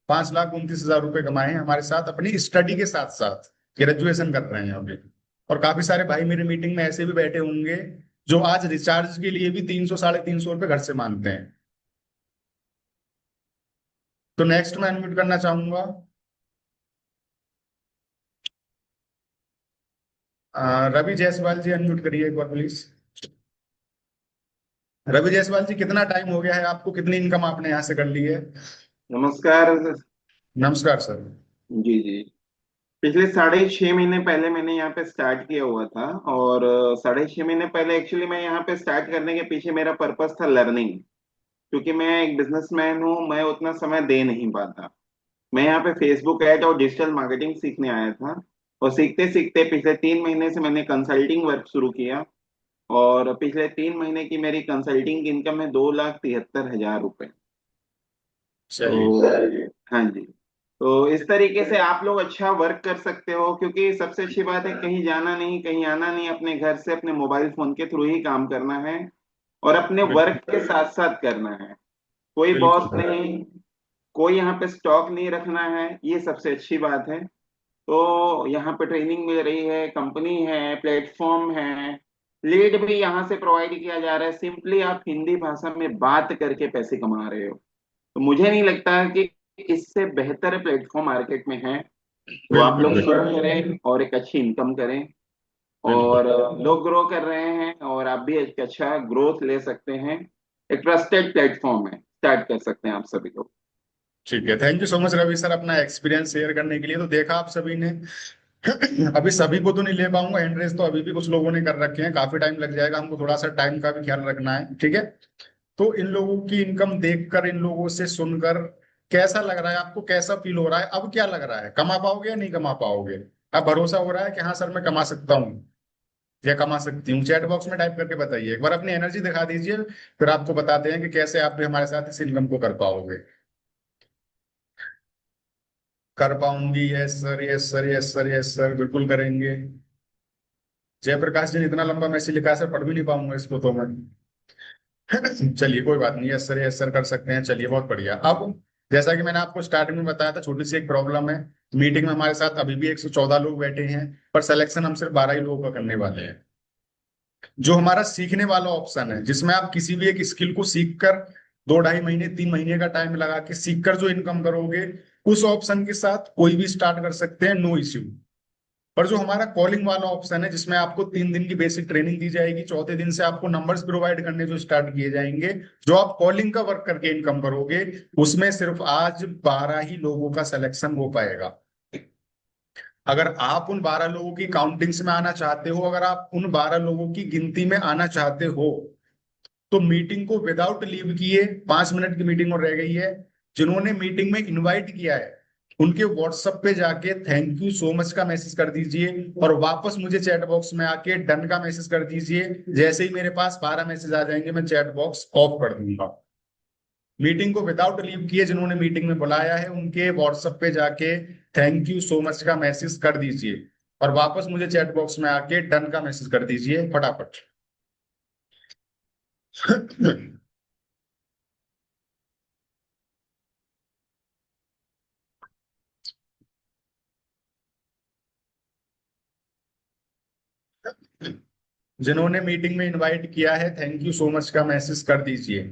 5,29,000 रुपए कमाए हैं हमारे साथ अपनी स्टडी के साथ साथ। ग्रेजुएशन कर रहे हैं अभी। और काफी सारे भाई मेरे मीटिंग में ऐसे भी बैठे होंगे जो आज रिचार्ज के लिए भी 300 350 रुपए घर से मांगते हैं। तो नेक्स्ट मैं अनम्यूट करना चाहूंगा रवि जायसवाल जी, अनम्यूट करिए एक बार प्लीज। रवि जायसवाल जी, कितना टाइम हो गया है आपको? कितनी इनकम आपने यहाँ से कर ली है? नमस्कार। नमस्कार सर। जी जी। पिछले 6.5 महीने पहले मैंने यहाँ पे स्टार्ट किया हुआ था। और 6.5 महीने पहले एक्चुअली मैं यहाँ पे स्टार्ट करने के पीछे मेरा पर्पस था लर्निंग। क्योंकि मैं एक बिजनेसमैन हूँ, मैं उतना समय दे नहीं पाता। मैं यहाँ पे फेसबुक एड और डिजिटल मार्केटिंग सीखने आया था। और सीखते सीखते पिछले 3 महीने से मैंने कंसल्टिंग वर्क शुरू किया। और पिछले 3 महीने की मेरी कंसल्टिंग इनकम है 2,73,000 रुपए। चलिए। तो हाँ जी। तो इस तरीके से आप लोग अच्छा वर्क कर सकते हो, क्योंकि सबसे अच्छी बात है कहीं जाना नहीं, कहीं आना नहीं, अपने घर से अपने मोबाइल फोन के थ्रू ही काम करना है। और अपने वर्क बिल्कुल के साथ साथ करना है। कोई बॉस बिल्कुल। नहीं, कोई यहाँ पे स्टॉक नहीं रखना है, ये सबसे अच्छी बात है। तो यहाँ पे ट्रेनिंग मिल रही है, कंपनी है, प्लेटफॉर्म है, लीड भी यहाँ से प्रोवाइड किया जा रहा है। सिंपली आप हिंदी भाषा में बात करके पैसे कमा रहे हो। तो मुझे नहीं लगता कि इससे बेहतर प्लेटफॉर्म मार्केट में है। तो आप बिल्कुल लोग बिल्कुल। शुरू करें और एक अच्छी इनकम करें। बिल्कुल और लोग ग्रो कर रहे हैं, और आप भी एक अच्छा ग्रोथ ले सकते हैं। एक ट्रस्टेड प्लेटफॉर्म है, स्टार्ट कर सकते हैं आप सभी लोग। ठीक है, thank you so much Ravi sir अपना एक्सपीरियंस शेयर करने के लिए। तो देखा आप सभी ने। अभी सभी को तो नहीं ले पाऊंगा हैंड रेस, तो अभी भी कुछ लोगों ने कर रखे हैं, काफी टाइम लग जाएगा, हमको थोड़ा सा टाइम का भी ख्याल रखना है, ठीक है? तो इन लोगों की इनकम देखकर, इन लोगों से सुनकर कैसा लग रहा है आपको? कैसा फील हो रहा है? अब क्या लग रहा है, कमा पाओगे या नहीं कमा पाओगे? अब भरोसा हो रहा है कि हाँ सर मैं कमा सकता हूँ या कमा सकती हूँ? चैट बॉक्स में टाइप करके बताइए, एक बार अपनी एनर्जी दिखा दीजिए, फिर आपको बताते हैं कि कैसे आप भी हमारे साथ इस इनकम को कर पाओगे। कर पाऊंगी, yes sir, yes sir, yes sir, yes sir, बिल्कुल करेंगे। जयप्रकाश जी ने इतना लंबा मैसेज लिखा है सर, पढ़ भी नहीं पाऊंगा इसको तो मैं। चलिए कोई बात नहीं, यस सर, यस सर कर सकते हैं। चलिए बहुत बढ़िया। अब जैसा कि मैंने आपको स्टार्टिंग में बताया था, छोटी सी एक प्रॉब्लम है। मीटिंग में हमारे साथ अभी भी 114 लोग बैठे हैं, पर सिलेक्शन हम सिर्फ 12 ही लोगों का करने वाले हैं। जो हमारा सीखने वाला ऑप्शन है, जिसमें आप किसी भी एक स्किल को सीख कर 2 ढाई महीने 3 महीने का टाइम लगा के सीख कर जो इनकम करोगे, उस ऑप्शन के साथ कोई भी स्टार्ट कर सकते हैं, नो इश्यू। पर जो हमारा कॉलिंग वाला ऑप्शन है, जिसमें आपको 3 दिन की बेसिक ट्रेनिंग दी जाएगी, चौथे दिन से आपको नंबर्स प्रोवाइड करने जो स्टार्ट किए जाएंगे, जो आप कॉलिंग का वर्क करके इनकम करोगे, उसमें सिर्फ आज 12 ही लोगों का सिलेक्शन हो पाएगा। अगर आप उन 12 लोगों की काउंटिंग्स में आना चाहते हो, अगर आप उन 12 लोगों की गिनती में आना चाहते हो, तो मीटिंग को विदाउट लीव किए, 5 मिनट की मीटिंग और रह गई है, जिन्होंने मीटिंग में इनवाइट किया है उनके व्हाट्सएप पे जाके थैंक यू सो मच का मैसेज कर दीजिए, और वापस मुझे चैट बॉक्स में आके डन का मैसेज कर दीजिए। जैसे ही मेरे पास 12 मैसेज आ जाएंगे, मैं चैट बॉक्स ऑफ कर दूंगा। मीटिंग को विदाउट लीव किए जिन्होंने मीटिंग में बुलाया है, उनके व्हाट्सएप पे जाके थैंक यू सो मच का मैसेज कर दीजिए, और वापस मुझे चैट बॉक्स में आके डन का मैसेज कर दीजिए फटाफट। जिन्होंने मीटिंग में इनवाइट किया है थैंक यू सो मच का मैसेज कर दीजिए।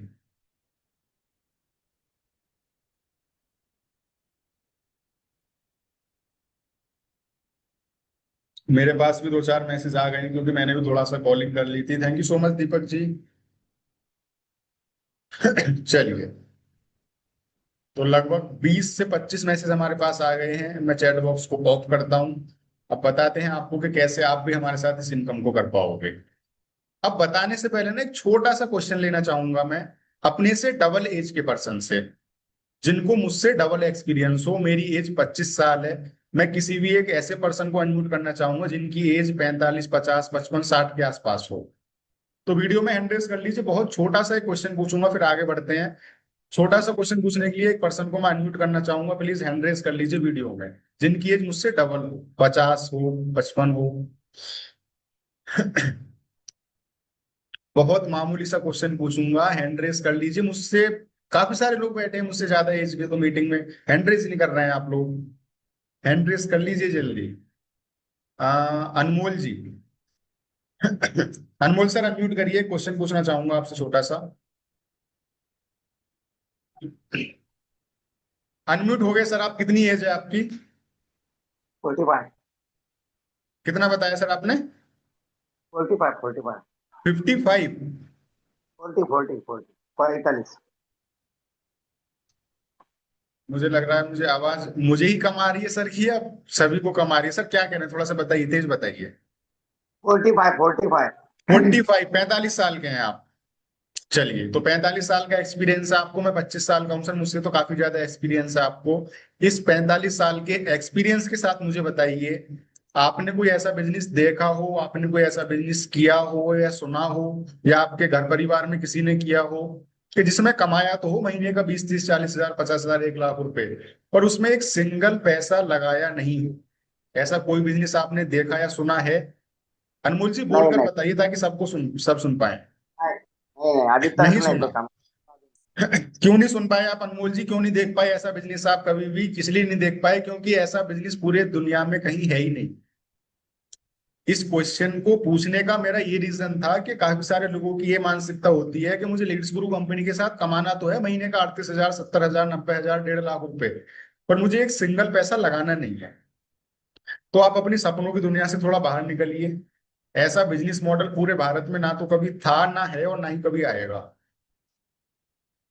मेरे पास भी 2-4 मैसेज आ गए हैं, क्योंकि मैंने भी थोड़ा सा कॉलिंग कर ली थी। Thank you so much Deepak ji. चलिए, तो लगभग 20 से 25 मैसेज हमारे पास आ गए हैं। मैं चैट बॉक्स को ऑफ करता हूं। अब बताते हैं आपको कि कैसे आप भी हमारे साथ इस इनकम को कर पाओगे। अब बताने से पहले ना एक छोटा सा क्वेश्चन लेना चाहूंगा मैं अपने से डबल एज के पर्सन से, जिनको मुझसे डबल एक्सपीरियंस हो। मेरी एज 25 साल है। मैं किसी भी एक ऐसे पर्सन को अनम्यूट करना चाहूंगा जिनकी एज 45, 50, 55, 60 के आसपास हो। तो वीडियो में हैंड रेज कर लीजिए। बहुत छोटा सा एक क्वेश्चन पूछूंगा, फिर आगे बढ़ते हैं। छोटा सा क्वेश्चन पूछने के लिए एक पर्सन को मैं अनम्यूट करना चाहूंगा। प्लीज हैंड रेज कर लीजिए वीडियो में, जिनकी एज मुझसे डबल हो, 50 हो, 55 हो। बहुत मामूली सा क्वेश्चन पूछूंगा, हैंड रेज कर लीजिए। मुझसे काफी सारे लोग बैठे हैं मुझसे ज्यादा एज के, तो मीटिंग में हैंड रेज नहीं कर रहे हैं आप लोग। हैंड रेज कर लीजिए जल्दी। अनमोल जी। अनमोल सर अनम्यूट करिए, क्वेश्चन पूछना चाहूंगा आपसे छोटा सा। अनम्यूट हो गए सर आप। कितनी एज है आपकी? 45 कितना बताया सर आपने? 45 45 55? 40 45। मुझे लग रहा है मुझे आवाज मुझे ही कम आ रही है सर की, अब सभी को कम आ रही है। सर क्या कह रहे हैं, थोड़ा सा बताइए, तेज बताइए। 45 45 45, 45 साल के हैं आप। चलिए, तो 45 साल का एक्सपीरियंस है आपको। मैं 25 साल का हूं सर, मुझसे तो काफी ज्यादा एक्सपीरियंस है आपको। इस 45 साल के एक्सपीरियंस के साथ मुझे बताइए, आपने कोई ऐसा बिजनेस देखा हो, आपने कोई ऐसा बिजनेस किया हो या सुना हो, या आपके घर परिवार में किसी ने किया हो कि जिसमें कमाया तो हो महीने का 20, 30, 40 हजार, 50 हजार, 1 लाख रुपए, पर उसमें एक सिंगल पैसा लगाया नहीं हो? ऐसा कोई बिजनेस आपने देखा या सुना है? अनमोल जी नहीं बोलकर नहीं बताइए ताकि सब सुन पाए। नहीं नहीं, अभी तक नहीं नहीं सुना? देखा। क्यों नहीं सुन पाए आप अनमोल जी? क्यों नहीं देख पाए ऐसा बिजनेस आप कभी भी? इसलिए नहीं देख पाए क्योंकि ऐसा बिजनेस पूरे दुनिया में कहीं है ही नहीं। इस क्वेश्चन को पूछने का मेरा ये रीजन था कि काफी सारे लोगों की ये मानसिकता होती है कि मुझे लीड्स गुरु कंपनी के साथ कमाना तो है महीने का 38 हजार, 70 हजार, 90 हजार, 1.5 लाख रुपए, पर मुझे एक सिंगल पैसा लगाना नहीं है। तो आप अपनी सपनों की दुनिया से थोड़ा बाहर निकलिए। ऐसा बिजनेस मॉडल पूरे भारत में ना तो कभी था, ना है, और ना ही कभी आएगा।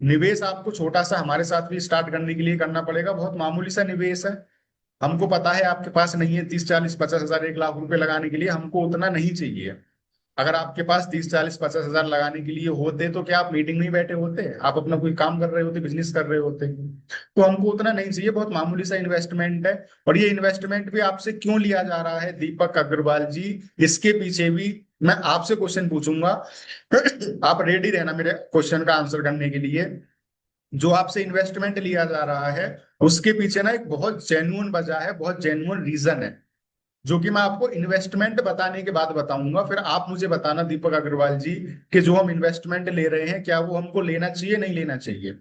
निवेश आपको छोटा सा हमारे साथ भी स्टार्ट करने के लिए करना पड़ेगा। बहुत मामूली सा निवेश है। हमको पता है आपके पास नहीं है 30, 40, 50 हजार, 1 लाख रुपए लगाने के लिए। हमको उतना नहीं चाहिए। अगर आपके पास 30, 40, 50 हजार लगाने के लिए होते तो क्या आप मीटिंग में ही बैठे होते? आप अपना कोई काम कर रहे होते, बिजनेस कर रहे होते? तो हमको उतना नहीं चाहिए। बहुत मामूली सा इन्वेस्टमेंट है। और ये इन्वेस्टमेंट भी आपसे क्यों लिया जा रहा है दीपक अग्रवाल जी, इसके पीछे भी मैं आपसे क्वेश्चन पूछूंगा। आप रेडी रहना मेरे क्वेश्चन का आंसर करने के लिए। जो आपसे इन्वेस्टमेंट लिया जा रहा है उसके पीछे ना एक बहुत जेन्युइन वजह है, बहुत जेन्युइन रीजन है, जो कि मैं आपको इन्वेस्टमेंट बताने के बाद बताऊंगा। फिर आप मुझे बताना दीपक अग्रवाल जी कि जो हम इन्वेस्टमेंट ले रहे हैं क्या वो हमको लेना चाहिए, नहीं लेना चाहिए।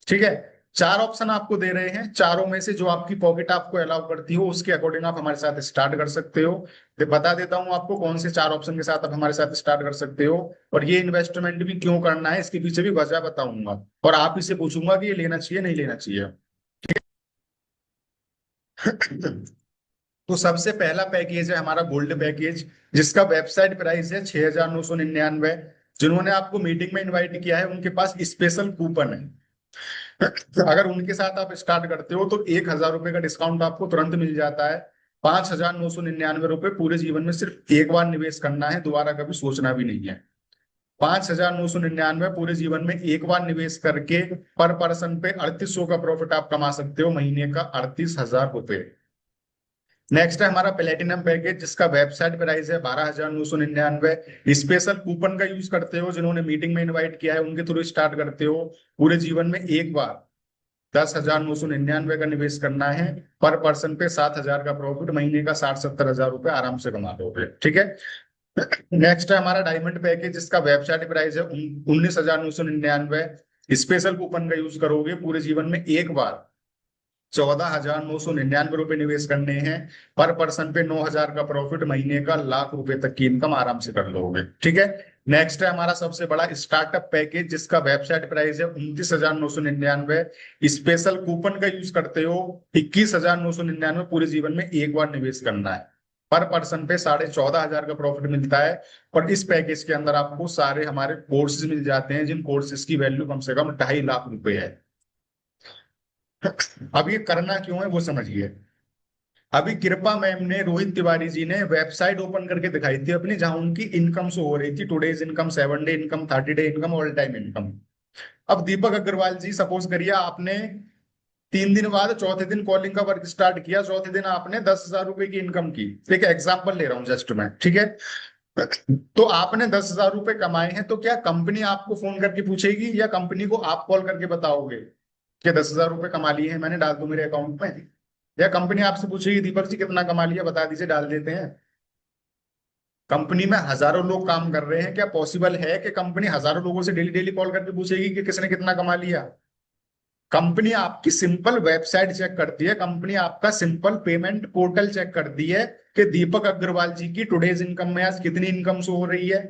ठीक है? 4 ऑप्शन आपको दे रहे हैं। चारों में से जो आपकी पॉकेट आपको अलाउ करती हो उसके अकॉर्डिंग आप हमारे साथ स्टार्ट कर सकते हो। तो बता देता हूं आपको कौन से 4 ऑप्शन के साथ आप हमारे साथ स्टार्ट कर सकते हो, और ये इन्वेस्टमेंट भी क्यों करना है इसके पीछे भी वजह बताऊंगा। और आप इसे पूछूंगा कि ये लेना चाहिए, नहीं लेना चाहिए। तो सबसे पहला पैकेज है हमारा गोल्ड पैकेज, जिसका वेबसाइट प्राइस है 6,999। जिन्होंने आपको मीटिंग में इनवाइट किया है उनके पास स्पेशल कूपन है। अगर उनके साथ आप स्टार्ट करते हो तो 1,000 रुपए का डिस्काउंट आपको तुरंत मिल जाता है। 5,999 रुपए पूरे जीवन में सिर्फ एक बार निवेश करना है, दोबारा कभी सोचना भी नहीं है। 5,999 पूरे जीवन में एक बार निवेश करके पर पर्सन पे 3,800 का प्रॉफिट आप कमा सकते हो, महीने का 38,000 रुपए। नेक्स्ट है हमारा प्लेटिनम पैकेज, जिसका वेबसाइट प्राइस है 12,999। स्पेशल कूपन का यूज करते हो, जिन्होंने मीटिंग में इनवाइट किया है उनके थ्रू स्टार्ट करते हो। पूरे जीवन में एक बार 10,999 का निवेश करना है, पर पर्सन पे 7,000 का प्रॉफिट, महीने का 60-70 हजार रुपए आराम से कमा लोगे। ठीक है? नेक्स्ट है हमारा डायमंड पैकेज, जिसका वेबसाइट प्राइस है 19,999। स्पेशल कूपन का यूज करोगे पूरे जीवन में एक बार 14,999 निवेश करने हैं। पर पर्सन पे 9,000 का प्रॉफिट, महीने का ₹1,00,000 तक की इनकम आराम से कर लोगे। ठीक है। नेक्स्ट है हमारा सबसे बड़ा स्टार्टअप पैकेज, जिसका वेबसाइट प्राइस है 29,999। स्पेशल कूपन का यूज करते हो, 21,999 पूरे जीवन में एक बार निवेश करना है। पर पर्सन पे 14,500 का प्रॉफिट मिलता है। और इस पैकेज के अंदर आपको सारे हमारे कोर्सेज मिल जाते हैं, जिन कोर्सेज की वैल्यू कम से कम ₹2.5 लाख है। अब ये करना क्यों है वो समझिए। अभी कृपा मैम ने, रोहित तिवारी जी ने वेबसाइट ओपन करके दिखाई थी अपनी, जहां उनकी इनकम शो हो रही थी, today's income, 7 day income, 30 day income, all time income. अब दीपक अग्रवाल जी, सपोज करिए आपने 3 दिन बाद चौथे दिन कॉलिंग का वर्क स्टार्ट किया, चौथे दिन आपने ₹10,000 की इनकम की। ठीक है, एग्जाम्पल ले रहा हूँ जस्ट मैं। ठीक है, तो आपने ₹10,000 कमाए हैं, तो क्या कंपनी आपको फोन करके पूछेगी, या कंपनी को आप कॉल करके बताओगे कि ₹10,000 कमा लिए हैं मैंने, डाल दो मेरे अकाउंट में? या कंपनी आपसे पूछेगी दीपक जी कितना कमा लिया, बता दीजिए, डाल देते हैं? कंपनी में हजारों लोग काम कर रहे हैं, क्या पॉसिबल है कि कंपनी हजारों लोगों से डेली डेली कॉल करके पूछेगी कि किसने कितना कमा लिया? कंपनी आपकी सिंपल वेबसाइट चेक करती है, कंपनी आपका सिंपल पेमेंट पोर्टल चेक करती है कि दीपक अग्रवाल जी की टुडेज इनकम में आज कितनी इनकम शो हो रही है,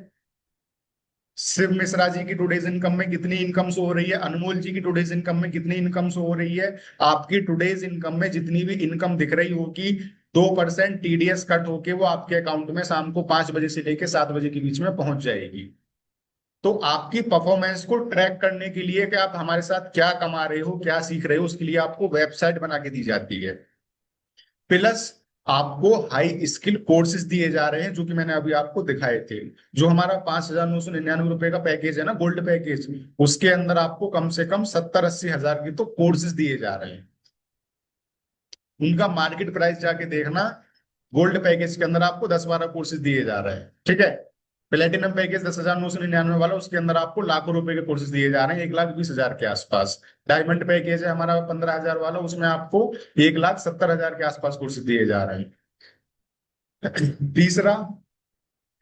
शिव मिश्रा जी की टुडेज इनकम में कितनी इनकम शो हो रही है, अनमोल जी की टुडेज इनकम में कितनी इनकम शो हो रही है। आपकी टुडेज इनकम में जितनी भी इनकम दिख रही होगी, 2% टीडीएस कट होके वो आपके अकाउंट में शाम को 5 बजे से लेकर 7 बजे के बीच में पहुंच जाएगी। तो आपकी परफॉर्मेंस को ट्रैक करने के लिए कि आप हमारे साथ क्या कमा रहे हो, क्या सीख रहे हो, उसके लिए आपको वेबसाइट बना के दी जाती है। प्लस आपको हाई स्किल कोर्सेज दिए जा रहे हैं, जो कि मैंने अभी आपको दिखाए थे। जो हमारा ₹5,999 का पैकेज है ना, गोल्ड पैकेज, उसके अंदर आपको कम से कम 70-80 हजार की तो कोर्सेज दिए जा रहे हैं। उनका मार्केट प्राइस जाके देखना। गोल्ड पैकेज के अंदर आपको 10-12 कोर्सेज दिए जा रहे हैं। ठीक है। प्लेटिनम पैकेज 10,999 वाला, उसके अंदर आपको लाखों रुपए के कोर्सेज दिए जा रहे हैं, 1,20,000 के आसपास। डायमंड पैकेज है हमारा 15,000 वाला, उसमें आपको 1,70,000 के आसपास कोर्सेज दिए जा रहे हैं। तीसरा,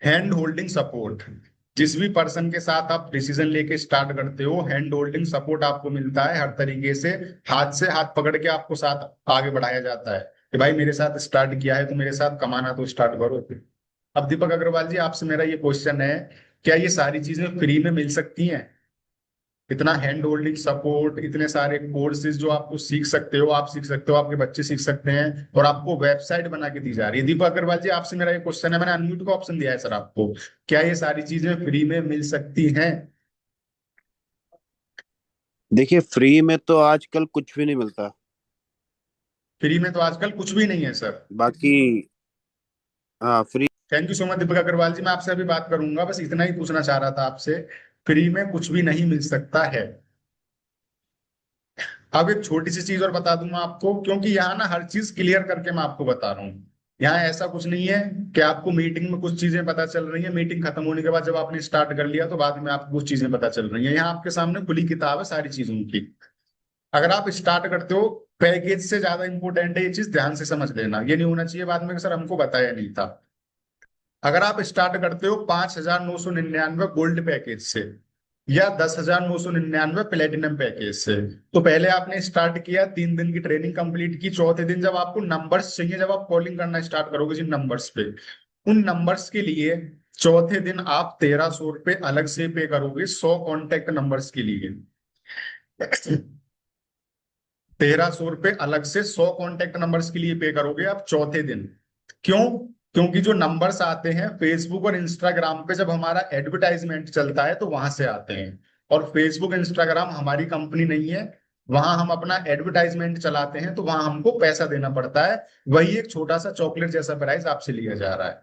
हैंड होल्डिंग सपोर्ट। जिस भी पर्सन के साथ आप डिसीजन लेके स्टार्ट करते हो, हैंड होल्डिंग सपोर्ट आपको मिलता है हर तरीके से हाथ पकड़ के आपको साथ आगे बढ़ाया जाता है कि भाई मेरे साथ स्टार्ट किया है तो मेरे साथ कमाना तो स्टार्ट करो। अब दीपक अग्रवाल जी, आपसे मेरा ये क्वेश्चन है, क्या ये सारी चीजें फ्री में मिल सकती हैं? इतना हैंड होल्डिंग सपोर्ट, इतने सारे कोर्सेज जो आपको सीख सकते हो, आप सीख सकते हो, आपके बच्चे सीख सकते हैं, और आपको वेबसाइट बना के दी जा रही है। दीपक अग्रवाल जी, आपसे मेरा ये क्वेश्चन है, मैंने अनम्यूट का ऑप्शन दिया है सर आपको, क्या ये सारी चीजें फ्री में मिल सकती हैं? देखिए, फ्री में तो आजकल कुछ भी नहीं मिलता। फ्री में तो आजकल कुछ भी नहीं है सर। बाकी हाँ, free. Thank you so much Deepak Agarwal ji, मैं आपसे अभी बात करूंगा, बस इतना ही पूछना चाह रहा था आपसे, फ्री में कुछ भी नहीं मिल सकता है। अब एक छोटी सी चीज और बता दूंगा आपको, क्योंकि यहाँ ना हर चीज क्लियर करके मैं आपको बता रहा हूँ। यहाँ ऐसा कुछ नहीं है कि आपको मीटिंग में कुछ चीजें पता चल रही है, मीटिंग खत्म होने के बाद जब आपने स्टार्ट कर लिया तो बाद में आपको कुछ चीजें पता चल रही है। यहाँ आपके सामने खुली किताब है सारी चीजों की। अगर आप स्टार्ट करते हो, पैकेज से ज्यादा इंपॉर्टेंट है ये चीज, ध्यान से समझ लेना। ये नहीं होना चाहिए बाद में कि सर हमको बताया नहीं था। अगर आप स्टार्ट करते हो 5,999 गोल्ड पैकेज से, या 10,999 प्लेटिनम पैकेज से, तो पहले आपने स्टार्ट किया, 3 दिन की ट्रेनिंग कंप्लीट की, चौथे दिन जब आपको नंबर्स चाहिए, जब आप कॉलिंग करना स्टार्ट करोगे जिन नंबर्स पे, उन नंबर्स के लिए चौथे दिन आप 1,300 अलग से पे करोगे 100 कॉन्टेक्ट नंबर्स के लिए। 1,300 अलग से 100 कॉन्टेक्ट नंबर्स के लिए पे करोगे आप चौथे दिन। क्यों? क्योंकि जो नंबर्स आते हैं फेसबुक और इंस्टाग्राम पे, जब हमारा एडवर्टाइजमेंट चलता है तो वहां से आते हैं। और फेसबुक इंस्टाग्राम हमारी कंपनी नहीं है, वहां हम अपना एडवर्टाइजमेंट चलाते हैं, तो वहां हमको पैसा देना पड़ता है। वही एक छोटा सा चॉकलेट जैसा प्राइस आपसे लिया जा रहा है।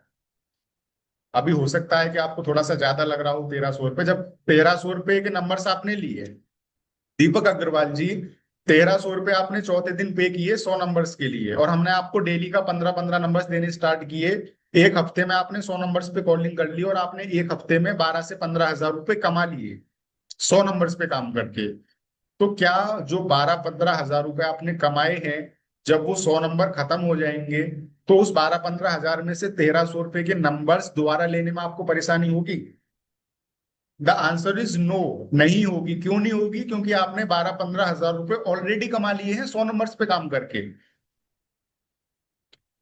अभी हो सकता है कि आपको थोड़ा सा ज्यादा लग रहा हो 1,300, जब 1,300 के नंबर्स आपने लिए, दीपक अग्रवाल जी 1,300 आपने चौथे दिन पे किए 100 नंबर्स के लिए, और हमने आपको डेली का 15-15 नंबर्स देने स्टार्ट किए। एक हफ्ते में आपने 100 नंबर्स पे कॉलिंग कर ली, और आपने एक हफ्ते में 12 से 15 हजार रुपए कमा लिए 100 नंबर्स पे काम करके। तो क्या जो 12-15 हजार रुपए आपने कमाए हैं, जब वो 100 नंबर खत्म हो जाएंगे, तो उस 12-15 हजार में से 1,300 के नंबर्स दोबारा लेने में आपको परेशानी होगी? द आंसर इज नो, नहीं होगी। क्यों नहीं होगी? क्योंकि आपने 12-15 हजार रुपए ऑलरेडी कमा लिए हैं 100 नंबर्स पे काम करके।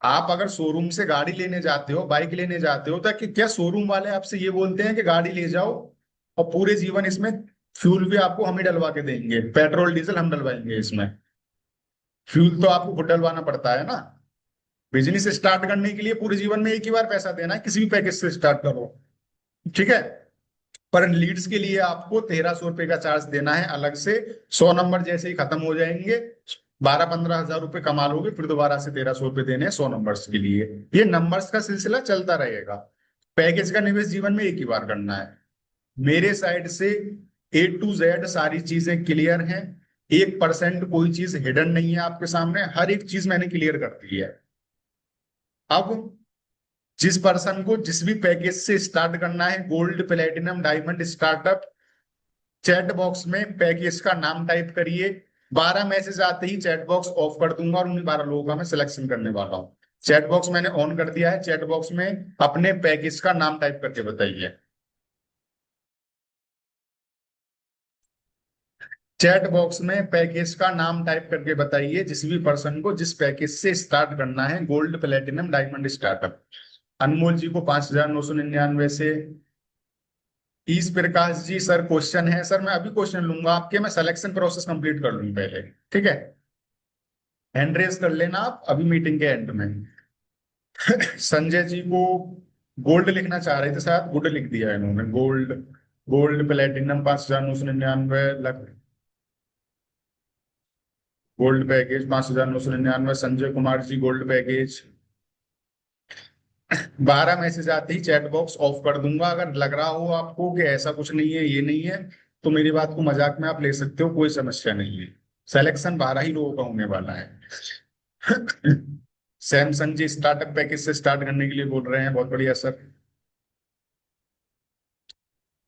आप अगर शोरूम से गाड़ी लेने जाते हो, बाइक लेने जाते हो, तो क्या शोरूम वाले आपसे ये बोलते हैं कि गाड़ी ले जाओ और पूरे जीवन इसमें फ्यूल भी आपको हम ही डलवा के देंगे, पेट्रोल डीजल हम डलवाएंगे इसमें? फ्यूल तो आपको खुद डलवाना पड़ता है ना। बिजनेस स्टार्ट करने के लिए पूरे जीवन में एक ही बार पैसा देना है, किसी भी पैकेज से स्टार्ट करो, ठीक है। पर लीड्स के लिए आपको 1300 रुपए का चार्ज देना है अलग से। 100 नंबर जैसे ही खत्म हो जाएंगे, 12-15 हजार रुपए कमा लोगे, फिर दोबारा से 1300 रुपए देने हैं 100 नंबर्स के लिए। ये नंबर्स का सिलसिला चलता रहेगा। पैकेज का निवेश जीवन में एक ही बार करना है। मेरे साइड से A to Z सारी चीजें क्लियर हैं। 1% कोई चीज हिडन नहीं है आपके सामने, हर एक चीज मैंने क्लियर कर दी है। अब जिस पर्सन को जिस भी पैकेज से स्टार्ट करना है, gold, platinum, diamond, startup, chat box में पैकेज का नाम टाइप करिए। 12 मैसेज आते ही चैट बॉक्स ऑफ कर दूंगा और उन 12 लोगों का मैं सिलेक्शन करने वाला हूँ। चैट बॉक्स मैंने ऑन कर दिया है। चैट बॉक्स में अपने पैकेज का नाम टाइप करके बताइए। चैट बॉक्स में पैकेज का नाम टाइप करके बताइए जिस भी पर्सन को जिस पैकेज से स्टार्ट करना है, गोल्ड, प्लेटिनम, डायमंड, स्टार्टअप। अनमोल जी को 5,999 से। ईस प्रकाश जी, सर क्वेश्चन है। सर मैं अभी क्वेश्चन लूंगा आपके, मैं सिलेक्शन प्रोसेस कंप्लीट कर लूँ पहले, ठीक है। हैंड रेस कर लेना आप अभी मीटिंग के एंड में। संजय जी को गोल्ड लिखना चाह रहे थे, शायद गुड लिख दिया है इन्होंने। गोल्ड, गोल्ड प्लेटिनम 5,999 लग, gold package 5,999। Sanjay Kumar ji gold package. 12 message आते ही चैट बॉक्स ऑफ कर दूंगा। अगर लग रहा हो आपको कि ऐसा कुछ नहीं है, ये नहीं है, तो मेरी बात को मजाक में आप ले सकते हो, कोई समस्या नहीं है। सिलेक्शन 12 ही लोगों का होने वाला है। सैमसंग जी स्टार्टअप पैकेज से स्टार्ट करने के लिए बोल रहे हैं, बहुत बढ़िया सर।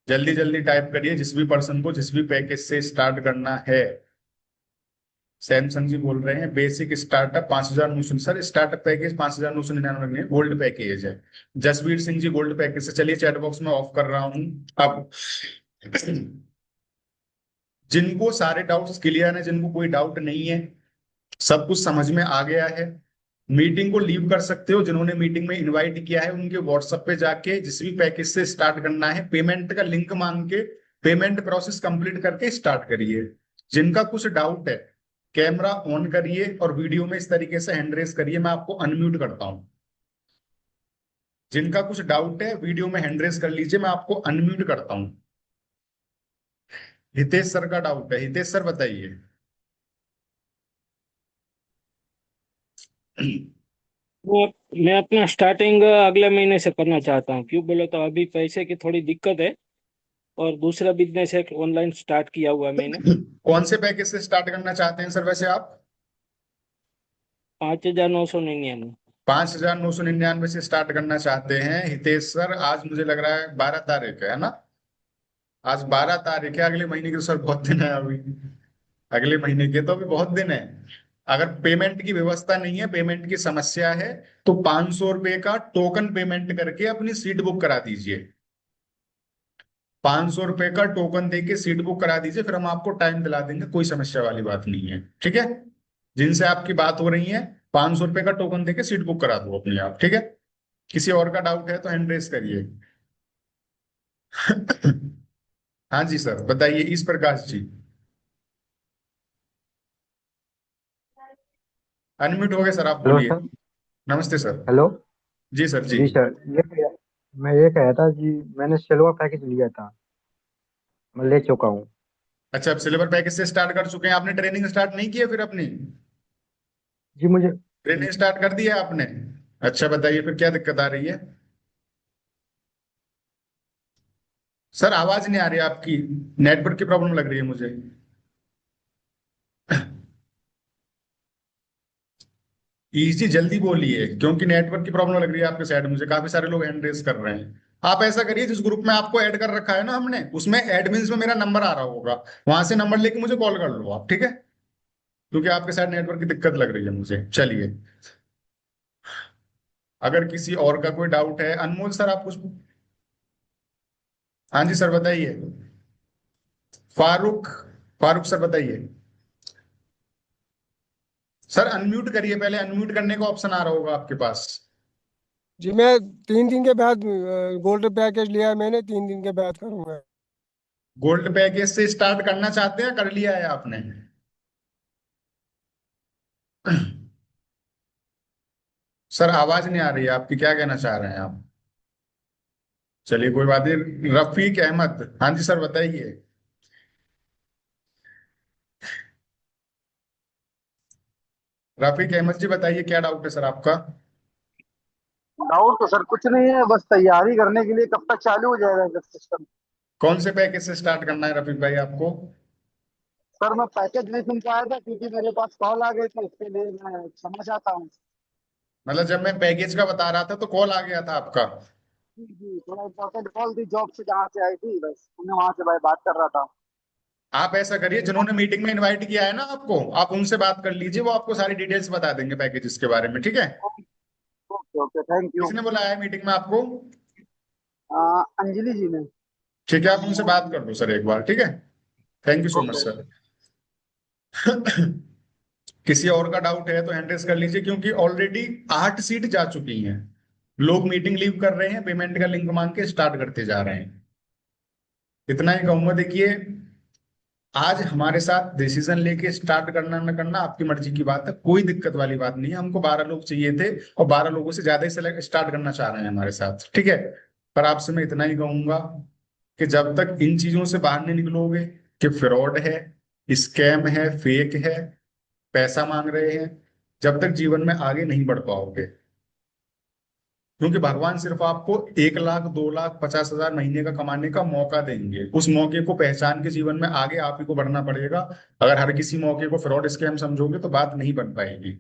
जल्दी जल्दी टाइप करिए जिस भी पर्सन को जिस भी पैकेज से स्टार्ट करना है। सैमसंग जी बोल रहे हैं basic startup 5,900। Sir startup package 5,999 में गोल्ड पैकेज है। जसवीर सिंह जी गोल्ड पैकेज से। चलिए चैट बॉक्स में ऑफ कर रहा हूं। अब जिनको सारे डाउट्स क्लियर है, जिनको कोई डाउट नहीं है, सब कुछ समझ में आ गया है, मीटिंग को लीव कर सकते हो। जिन्होंने मीटिंग में इनवाइट किया है उनके व्हाट्सएप पे जाके जिस भी पैकेज से स्टार्ट करना है, पेमेंट का लिंक मांग के पेमेंट प्रोसेस कंप्लीट करके स्टार्ट करिए। जिनका कुछ डाउट है कैमरा ऑन करिए और वीडियो में इस तरीके से हैंड रेस करिए। मैं आपको अनम्यूट करता हूं। जिनका कुछ डाउट है वीडियो में हैंड रेस कर लीजिए, मैं आपको अनम्यूट करता हूं। हितेश सर का डाउट है। हितेश सर बताइए। मैं अपना स्टार्टिंग अगले महीने से करना चाहता हूँ। क्यों बोले तो अभी पैसे की थोड़ी दिक्कत है और दूसरा बिजनेस एक ऑनलाइन स्टार्ट किया हुआ है मैंने। कौन से पैकेज से स्टार्ट करना चाहते हैं सर वैसे आप? 5,999। 5,999 से स्टार्ट करना चाहते हैं हितेश सर। आज मुझे लग रहा है 12 तारीख है ना? आज 12 तारीख है। अगले महीने के तो सर बहुत दिन है अभी। अगले महीने के तो अभी बहुत दिन है। अगर पेमेंट की व्यवस्था नहीं है, पेमेंट की समस्या है, तो 500 रुपए का टोकन पेमेंट करके अपनी सीट बुक करा दीजिए। 500 रुपए का टोकन देके सीट बुक करा दीजिए, फिर हम आपको टाइम दिला देंगे। कोई समस्या वाली बात नहीं है, ठीक है। जिनसे आपकी बात हो रही है 500 रुपए का टोकन देके सीट बुक करा दो अपने आप, ठीक है। किसी और का डाउट है तो हैंड रेस करिए। हाँ जी सर बताइए। इस प्रकाश जी अनम्यूट हो गए सर, आप हेलो बोलिए। सर। नमस्ते सर। हेलो। जी सर जी। जी सर, मैं ये कह रहा था कि मैंने सिल्वर पैकेज लिया था, मैं ले चुका हूँ। अच्छा, आप सिल्वर पैकेज से स्टार्ट कर चुके हैं। आपने ट्रेनिंग स्टार्ट नहीं की है फिर अपनी? जी मुझे ट्रेनिंग स्टार्ट कर दी है आपने? अच्छा बताइए फिर क्या दिक्कत आ रही है? सर आवाज नहीं आ रही आपकी, नेटवर्क की प्रॉब्लम लग रही है मुझे। इजी जल्दी बोलिए क्योंकि नेटवर्क की प्रॉब्लम लग रही है आपके साइड। मुझे काफी सारे लोग हैंड रेस कर रहे हैं। आप ऐसा करिए, जिस ग्रुप में आपको ऐड कर रखा है ना हमने, उसमें एडमिन्स में मेरा नंबर आ रहा होगा, वहां से नंबर लेके मुझे कॉल कर लो आप, ठीक है। क्योंकि आपके साइड नेटवर्क की दिक्कत लग रही है मुझे। चलिए, अगर किसी और का कोई डाउट है। अनमोल सर आप कुछ हाँ जी सर बताइए। फारूक, फारूक सर बताइए। सर अनम्यूट करिए, पहले अनम्यूट करने का ऑप्शन आ रहा होगा आपके पास। जी मैं 3 दिन के बाद गोल्ड पैकेज लिया है मैंने, 3 दिन के बाद करूंगा। गोल्ड पैकेज से स्टार्ट करना चाहते हैं, कर लिया है आपने? सर आवाज नहीं आ रही है आपकी, क्या कहना चाह रहे हैं आप? चलिए कोई बात नहीं। रफीक अहमद, हाँ जी सर बताइए। रफीक अहमद जी बताइए, क्या डाउट है सर आपका? डाउट तो सर कुछ नहीं है, बस तैयारी करने के लिए। कब तक चालू हो जाएगा जब सिस्टम? कौन से पैकेज से स्टार्ट करना है रफीक भाई आपको? सर मैं पैकेज नहीं सुन पाया था क्योंकि मेरे पास कॉल आ गई थी, इसके लिए मैं क्षमा चाहता हूँ। मतलब जब मैं पैकेज का बता रहा था तो कॉल आ गया था आपका? जी जी, थोड़ा इम्पोर्टेंट कॉल थी जॉब से जहाँ से आई थी, बस मैं वहां से भाई बात कर रहा था। आप ऐसा करिए, जिन्होंने मीटिंग में इनवाइट किया है ना आपको, आप उनसे बात कर लीजिए, वो आपको सारी डिटेल्स बता देंगे पैकेजेस के बारे में, ठीक है? Okay okay, thank you. किसने बुलाया है मीटिंग में आपको? अंजलि जी ने। ठीक है, आप उनसे बात कर लो सर एक बार, ठीक है? Thank you so much sir. किसी और का डाउट है तो हैंड रेस कर लीजिए, क्योंकि ऑलरेडी 8 सीट जा चुकी हैं। लोग मीटिंग लीव कर रहे हैं, पेमेंट का लिंक मांग के स्टार्ट करते जा रहे हैं। इतना ही कहूंगा, देखिए आज हमारे साथ डिसीजन लेके स्टार्ट करना न करना आपकी मर्जी की बात है, कोई दिक्कत वाली बात नहीं है। हमको 12 लोग चाहिए थे और 12 लोगों से ज्यादा ही सेलेक्ट स्टार्ट करना चाह रहे हैं हमारे साथ, ठीक है? पर आपसे मैं इतना ही कहूंगा कि जब तक इन चीजों से बाहर नहीं निकलोगे कि फ्रॉड है, स्कैम है, फेक है, पैसा मांग रहे हैं, जब तक जीवन में आगे नहीं बढ़ पाओगे। क्योंकि भगवान सिर्फ आपको 1 लाख 2 लाख 50,000 महीने का कमाने का मौका देंगे। उस मौके को पहचान के जीवन में आगे आप ही को बढ़ना पड़ेगा। अगर हर किसी मौके को फ्रॉड स्कैम समझोगे तो बात नहीं बन पाएगी।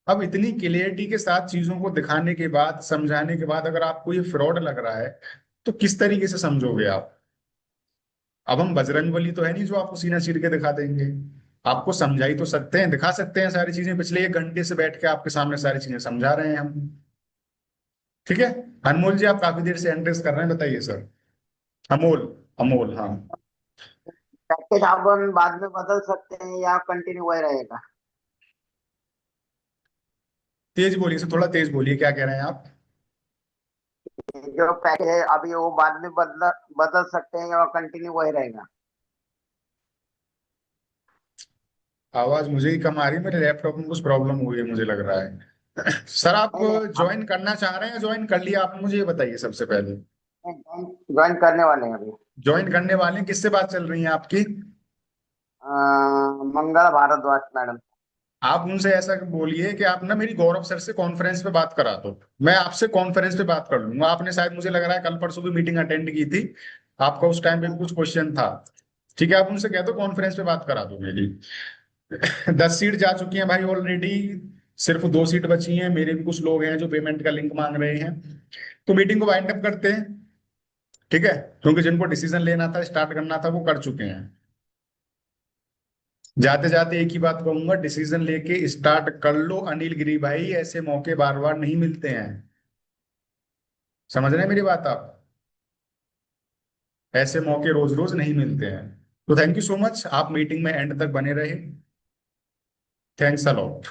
अब इतनी क्लियरिटी के साथ चीजों को दिखाने के बाद, समझाने के बाद, अगर आपको ये फ्रॉड लग रहा है तो किस तरीके से समझोगे आप? अब हम बजरंगबली तो है नहीं जो आपको सीना चीर के दिखा देंगे। आपको समझा ही तो सकते हैं, दिखा सकते हैं सारी चीजें। पिछले 1 घंटे से बैठ के आपके सामने सारी चीजें समझा रहे हैं हम, ठीक है? अनमोल जी, आप काफी देर से एंट्रेस कर रहे हैं, बताइए सर। अमोल, अमोल, हाँ। पैकेज अपन बाद में बदल सकते हैं या कंटिन्यू वही रहेगा? तेज बोलिए सर, थोड़ा तेज बोलिए, क्या कह रहे हैं आप? जो पैकेज है अभी वो बाद में बदल बदल सकते हैं या कंटिन्यू वही रहेगा? आवाज मुझे ही कम आ रही है, मेरे लैपटॉप में कुछ प्रॉब्लम हुई है मुझे लग रहा है। सर आप नहीं नहीं, ज्वाइन करना चाह रहे हैं, ज्वाइन कर लिया आप? मुझे ये बताइए सबसे पहले। ज्वाइन करने वाले हैं अभी। ज्वाइन करने वाले हैं, किससे बात चल रही है आपकी? मंगल भारद्वाज मैडम। आप उनसे ऐसा बोलिए कि आप ना मेरी गौरव सर से कॉन्फ्रेंस पे बात करा दो, मैं आपसे कॉन्फ्रेंस पे बात कर लूंगा। आपने शायद, मुझे लग रहा है, कल परसों भी मीटिंग अटेंड की थी, आपका उस टाइम पे भी कुछ क्वेश्चन था, ठीक है? आप उनसे कह दो कॉन्फ्रेंस पे बात करा दो मेरी। 10 सीट जा चुकी हैं भाई ऑलरेडी, सिर्फ 2 सीट बची हैं। मेरे भी कुछ लोग हैं जो पेमेंट का लिंक मांग रहे हैं, तो मीटिंग को वाइंड अप करते हैं, ठीक है? क्योंकि जिनको डिसीजन लेना था, स्टार्ट करना था, वो कर चुके हैं। जाते जाते एक ही बात कहूंगा, डिसीजन लेके स्टार्ट कर लो अनिल गिरी भाई, ऐसे मौके बार बार नहीं मिलते हैं। समझ रहे हैं मेरी बात आप? ऐसे मौके रोज रोज नहीं मिलते हैं। तो थैंक यू सो मच, आप मीटिंग में एंड तक बने रहे। Thanks a lot.